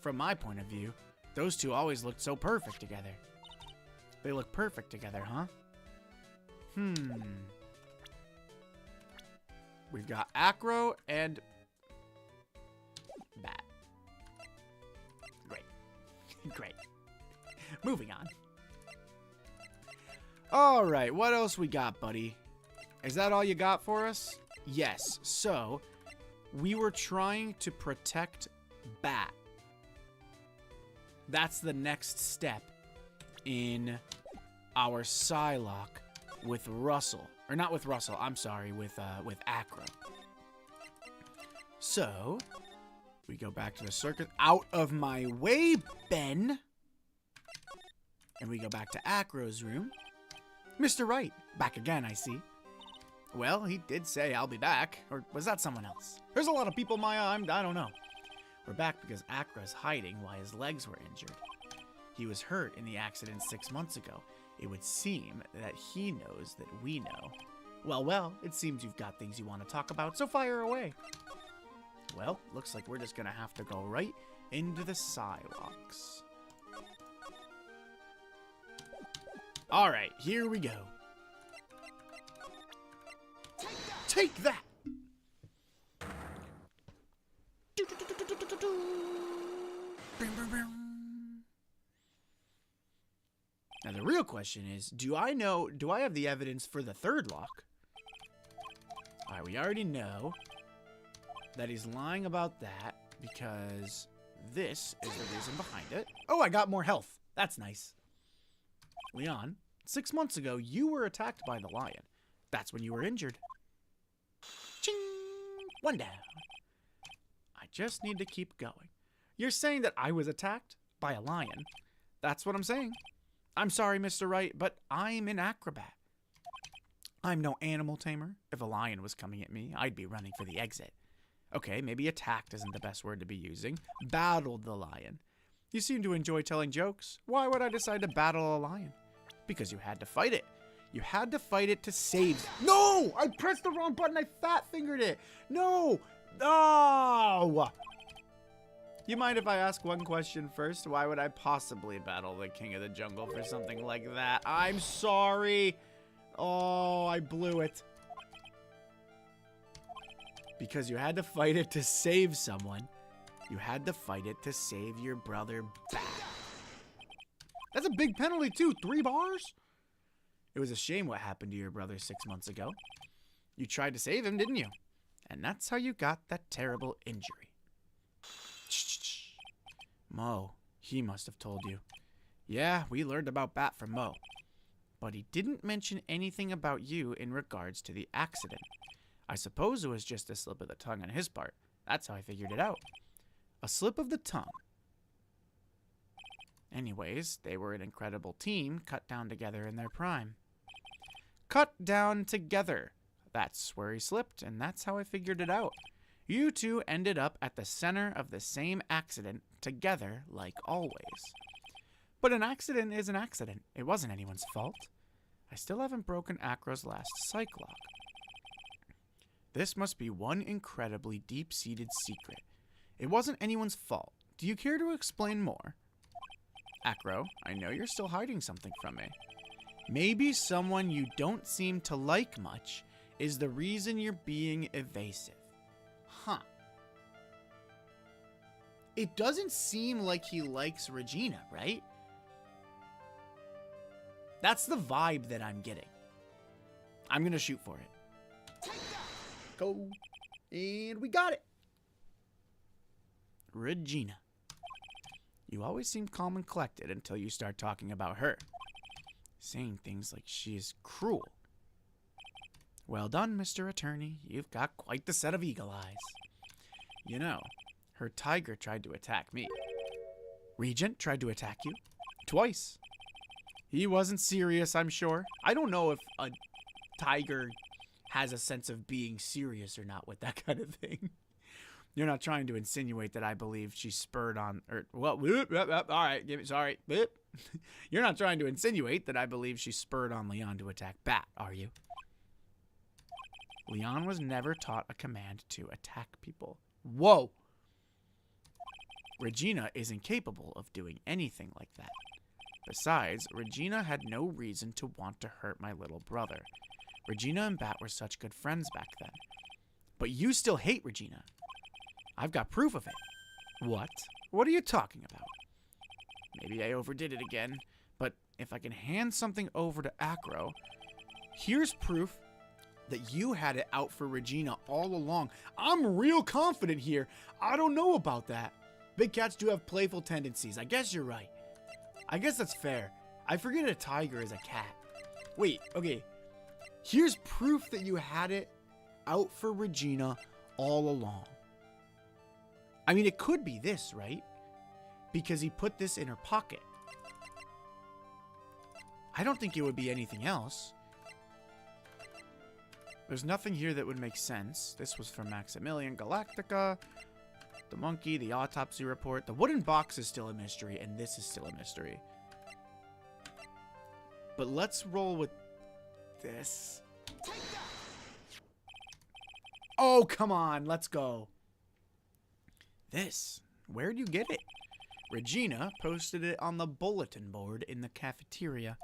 From my point of view, those two always looked so perfect together. They look perfect together, huh? We've got Acro and Bat. Great. Great. Moving on. Alright, what else we got, buddy? Is that all you got for us? Yes. So, we were trying to protect Bat. That's the next step. in our Psylocke with Russell. Or not with Russell, I'm sorry, with Acro. So, we go back to the circus. Out of my way, Ben! And we go back to Acro's room. Mr. Wright, back again, I see. Well, he did say I'll be back. Or was that someone else? There's a lot of people, Maya. I don't know. We're back because Acro's hiding while his legs were injured. He was hurt in the accident 6 months ago. It would seem that he knows that we know. Well, it seems you've got things you want to talk about, so fire away. Well, looks like we're just going to have to go right into the Psylocks. Alright, here we go. Take that! Now the real question is, do I have the evidence for the third lock? Alright, we already know that he's lying about that because this is the reason behind it. Oh, I got more health. That's nice. Leon, 6 months ago, you were attacked by the lion. That's when you were injured. Ching! One down. I just need to keep going. You're saying that I was attacked by a lion? That's what I'm saying. I'm sorry, Mr. Wright, but I'm an acrobat. I'm no animal tamer. If a lion was coming at me, I'd be running for the exit. Okay, maybe attacked isn't the best word to be using. Battled the lion. You seem to enjoy telling jokes. Why would I decide to battle a lion? Because you had to fight it. You had to fight it to save... No! I pressed the wrong button. I fat-fingered it. No! No! You mind if I ask one question first? Why would I possibly battle the king of the jungle for something like that? I'm sorry. Oh, I blew it. Because you had to fight it to save someone. You had to fight it to save your brother back. That's a big penalty too. 3 bars? It was a shame what happened to your brother 6 months ago. You tried to save him, didn't you? And that's how you got that terrible injury. Mo, he must have told you. Yeah, we learned about Bat from Mo. But he didn't mention anything about you in regards to the accident. I suppose it was just a slip of the tongue on his part. That's how I figured it out. A slip of the tongue. Anyways, they were an incredible team cut down together in their prime. Cut down together. That's where he slipped, and that's how I figured it out. You two ended up at the center of the same accident together like always. But an accident is an accident. It wasn't anyone's fault. I still haven't broken Acro's last psych lock. This must be one incredibly deep-seated secret. It wasn't anyone's fault. Do you care to explain more? Acro, I know you're still hiding something from me. Maybe someone you don't seem to like much is the reason you're being evasive. Huh. It doesn't seem like he likes Regina, right? That's the vibe that I'm getting. I'm gonna shoot for it. Go. And we got it. Regina. You always seem calm and collected until you start talking about her. Saying things like she is cruel. Well done, Mr. Attorney. You've got quite the set of eagle eyes. You know, her tiger tried to attack me. Regent tried to attack you? Twice. He wasn't serious, I'm sure. I don't know if a tiger has a sense of being serious or not with that kind of thing. You're not trying to insinuate that I believe she spurred on... all right, sorry. You're not trying to insinuate that I believe she spurred on Leon to attack Bat, are you? Leon was never taught a command to attack people. Whoa! Regina is incapable of doing anything like that. Besides, Regina had no reason to want to hurt my little brother. Regina and Bat were such good friends back then. But you still hate Regina. I've got proof of it. What? What are you talking about? Maybe I overdid it again, but if I can hand something over to Acro, here's proof that you had it out for Regina all along. I'm real confident here. I don't know about that. Big cats do have playful tendencies. I guess you're right. I guess that's fair. I forget a tiger is a cat. Wait, okay. Here's proof that you had it out for Regina all along. I mean, it could be this, right? Because he put this in her pocket. I don't think it would be anything else. There's nothing here that would make sense. This was from Maximilian Galactica. The monkey, the autopsy report. The wooden box is still a mystery, and this is still a mystery. But let's roll with this. Oh, come on. Let's go. This. Where'd you get it? Regina posted it on the bulletin board in the cafeteria.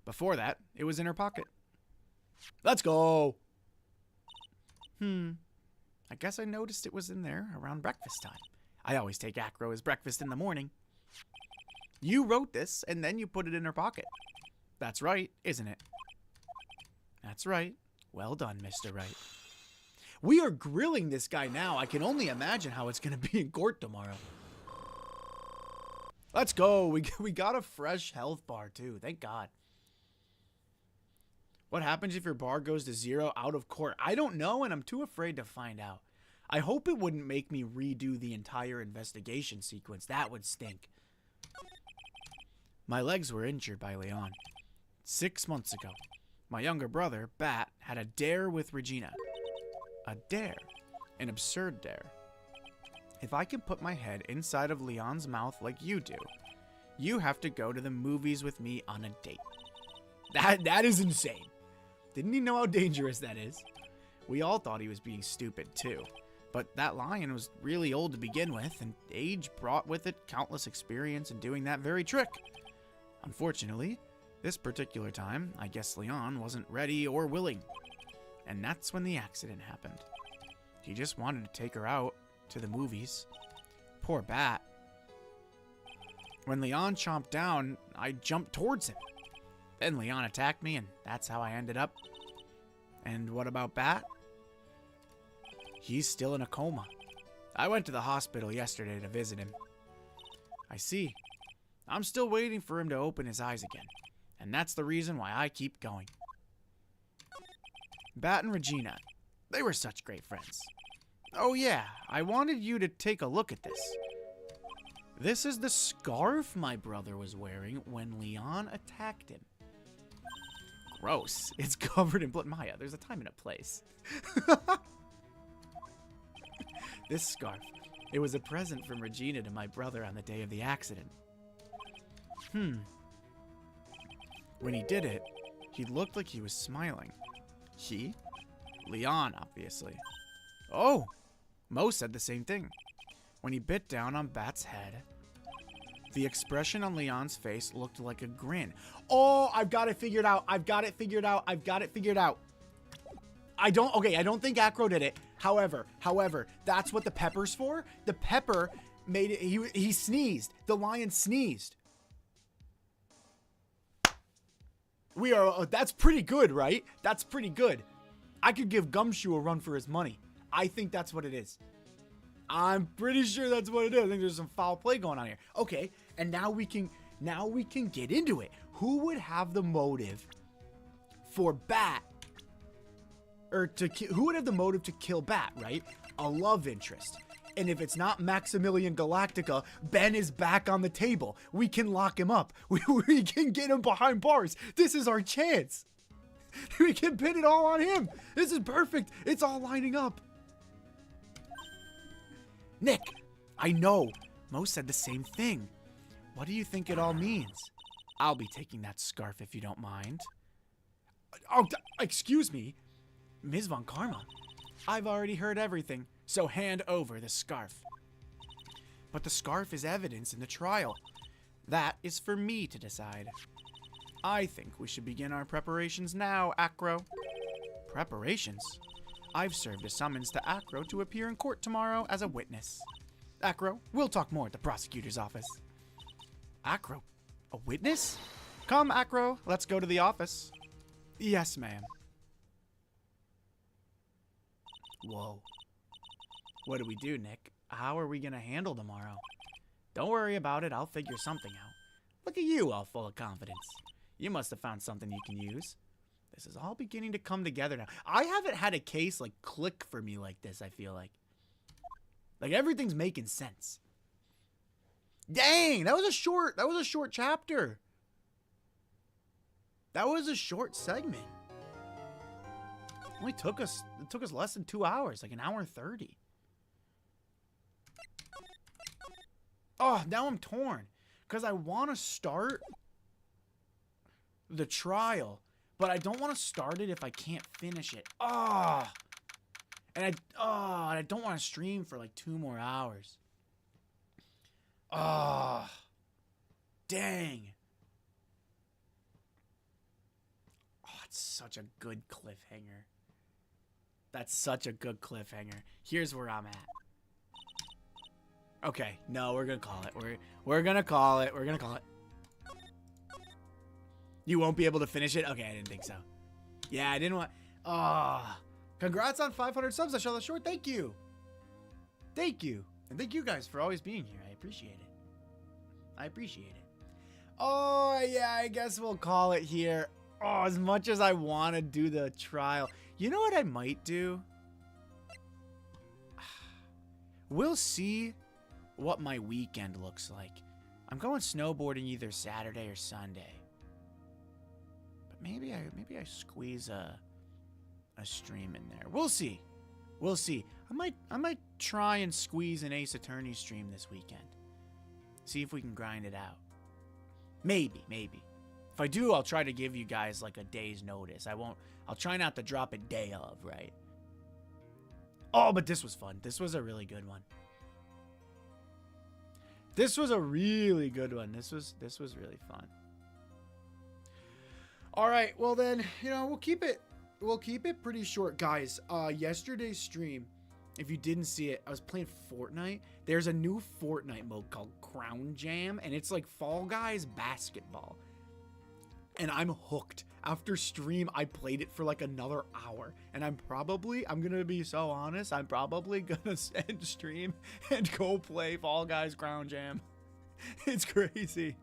Before that, it was in her pocket. Let's go. I guess I noticed it was in there around breakfast time. I always take Acro as breakfast in the morning. You wrote this, and then you put it in her pocket. That's right, isn't it? That's right. Well done, Mr. Wright. We are grilling this guy now. I can only imagine how it's going to be in court tomorrow. Let's go. We got a fresh health bar, too. Thank God. What happens if your bar goes to 0 out of court? I don't know, and I'm too afraid to find out. I hope it wouldn't make me redo the entire investigation sequence. That would stink. My legs were injured by Leon. 6 months ago, my younger brother, Bat, had a dare with Regina. A dare. An absurd dare. If I can put my head inside of Leon's mouth like you do, you have to go to the movies with me on a date. That is insane. Didn't he know how dangerous that is? We all thought he was being stupid too. But that lion was really old to begin with, and age brought with it countless experience in doing that very trick. Unfortunately, this particular time, I guess Leon wasn't ready or willing. And that's when the accident happened. He just wanted to take her out to the movies. Poor Bat. When Leon chomped down, I jumped towards him. Then Leon attacked me, and that's how I ended up. And what about Bat? He's still in a coma. I went to the hospital yesterday to visit him. I see. I'm still waiting for him to open his eyes again. And that's the reason why I keep going. Bat and Regina, they were such great friends. Oh yeah, I wanted you to take a look at this. This is the scarf my brother was wearing when Leon attacked him. Gross. It's covered in blood. Maya, there's a time and a place. This scarf. It was a present from Regina to my brother on the day of the accident. When he did it, he looked like he was smiling. He? Leon, obviously. Oh! Mo said the same thing. When he bit down on Bat's head, the expression on Leon's face looked like a grin. Oh, I've got it figured out. I've got it figured out. I've got it figured out. I don't think Acro did it. However, that's what the pepper's for. The pepper made it, he sneezed. The lion sneezed. That's pretty good, right? That's pretty good. I could give Gumshoe a run for his money. I think that's what it is. I'm pretty sure that's what it is. I think there's some foul play going on here. Okay, and now we can get into it. Who would have the motive for Bat, or who would have the motive to kill Bat, right? A love interest. And if it's not Maximilian Galactica, Ben is back on the table. We can lock him up. We can get him behind bars. This is our chance. We can pin it all on him. This is perfect. It's all lining up. Nick, I know. Mo said the same thing. What do you think it all means? I'll be taking that scarf if you don't mind. Oh, excuse me. Ms. Von Karma, I've already heard everything, so hand over the scarf. But the scarf is evidence in the trial. That is for me to decide. I think we should begin our preparations now, Acro. Preparations? I've served a summons to Acro to appear in court tomorrow as a witness. Acro, we'll talk more at the prosecutor's office. Acro? A witness? Come, Acro, let's go to the office. Yes, ma'am. Whoa. What do we do, Nick? How are we gonna handle tomorrow? Don't worry about it, I'll figure something out. Look at you, all full of confidence. You must have found something you can use. This is all beginning to come together now. I haven't had a case like click for me like this, I feel like. Like everything's making sense. Dang, that was a short chapter. That was a short segment. It took us less than 2 hours, like an hour and 30. Oh, now I'm torn. Because I want to start the trial, but I don't want to start it if I can't finish it. Oh. And I don't want to stream for like 2 more hours. Oh. Dang. Oh, it's such a good cliffhanger. That's such a good cliffhanger. Here's where I'm at. Okay, no, we're gonna call it. We're gonna call it. We're gonna call it. You won't be able to finish it? Okay, I didn't think so. Yeah, I didn't want... congrats on 500 subs. I shot that short. Thank you. Thank you. And thank you guys for always being here. I appreciate it. I appreciate it. Oh, yeah, I guess we'll call it here. Oh, as much as I want to do the trial. You know what I might do? We'll see what my weekend looks like. I'm going snowboarding either Saturday or Sunday. But maybe I squeeze a stream in there. We'll see. We'll see. I might try and squeeze an Ace Attorney stream this weekend. See if we can grind it out. Maybe. If I do, I'll try to give you guys like a day's notice. I'll try not to drop a day of, right? Oh, but this was fun. This was a really good one. This was a really good one. This was really fun. All right, well then, we'll keep it pretty short, guys. Yesterday's stream, if you didn't see it, I was playing Fortnite. There's a new Fortnite mode called Crown Jam, and it's like Fall Guys basketball. And I'm hooked. After stream, I played it for like another hour. And I'm gonna be so honest, I'm probably gonna end stream and go play Fall Guys Crown Jam. It's crazy.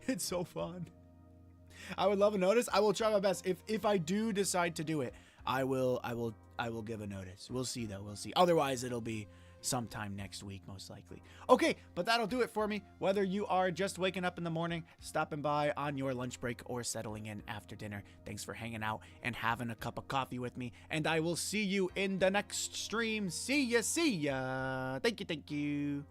It's so fun. I would love a notice. I will try my best. If I do decide to do it, I will give a notice. We'll see though. We'll see. Otherwise, it'll be sometime next week, most likely. Okay, but that'll do it for me. Whether you are just waking up in the morning, stopping by on your lunch break, or settling in after dinner, thanks for hanging out and having a cup of coffee with me. And I will see you in the next stream. See ya. Thank you.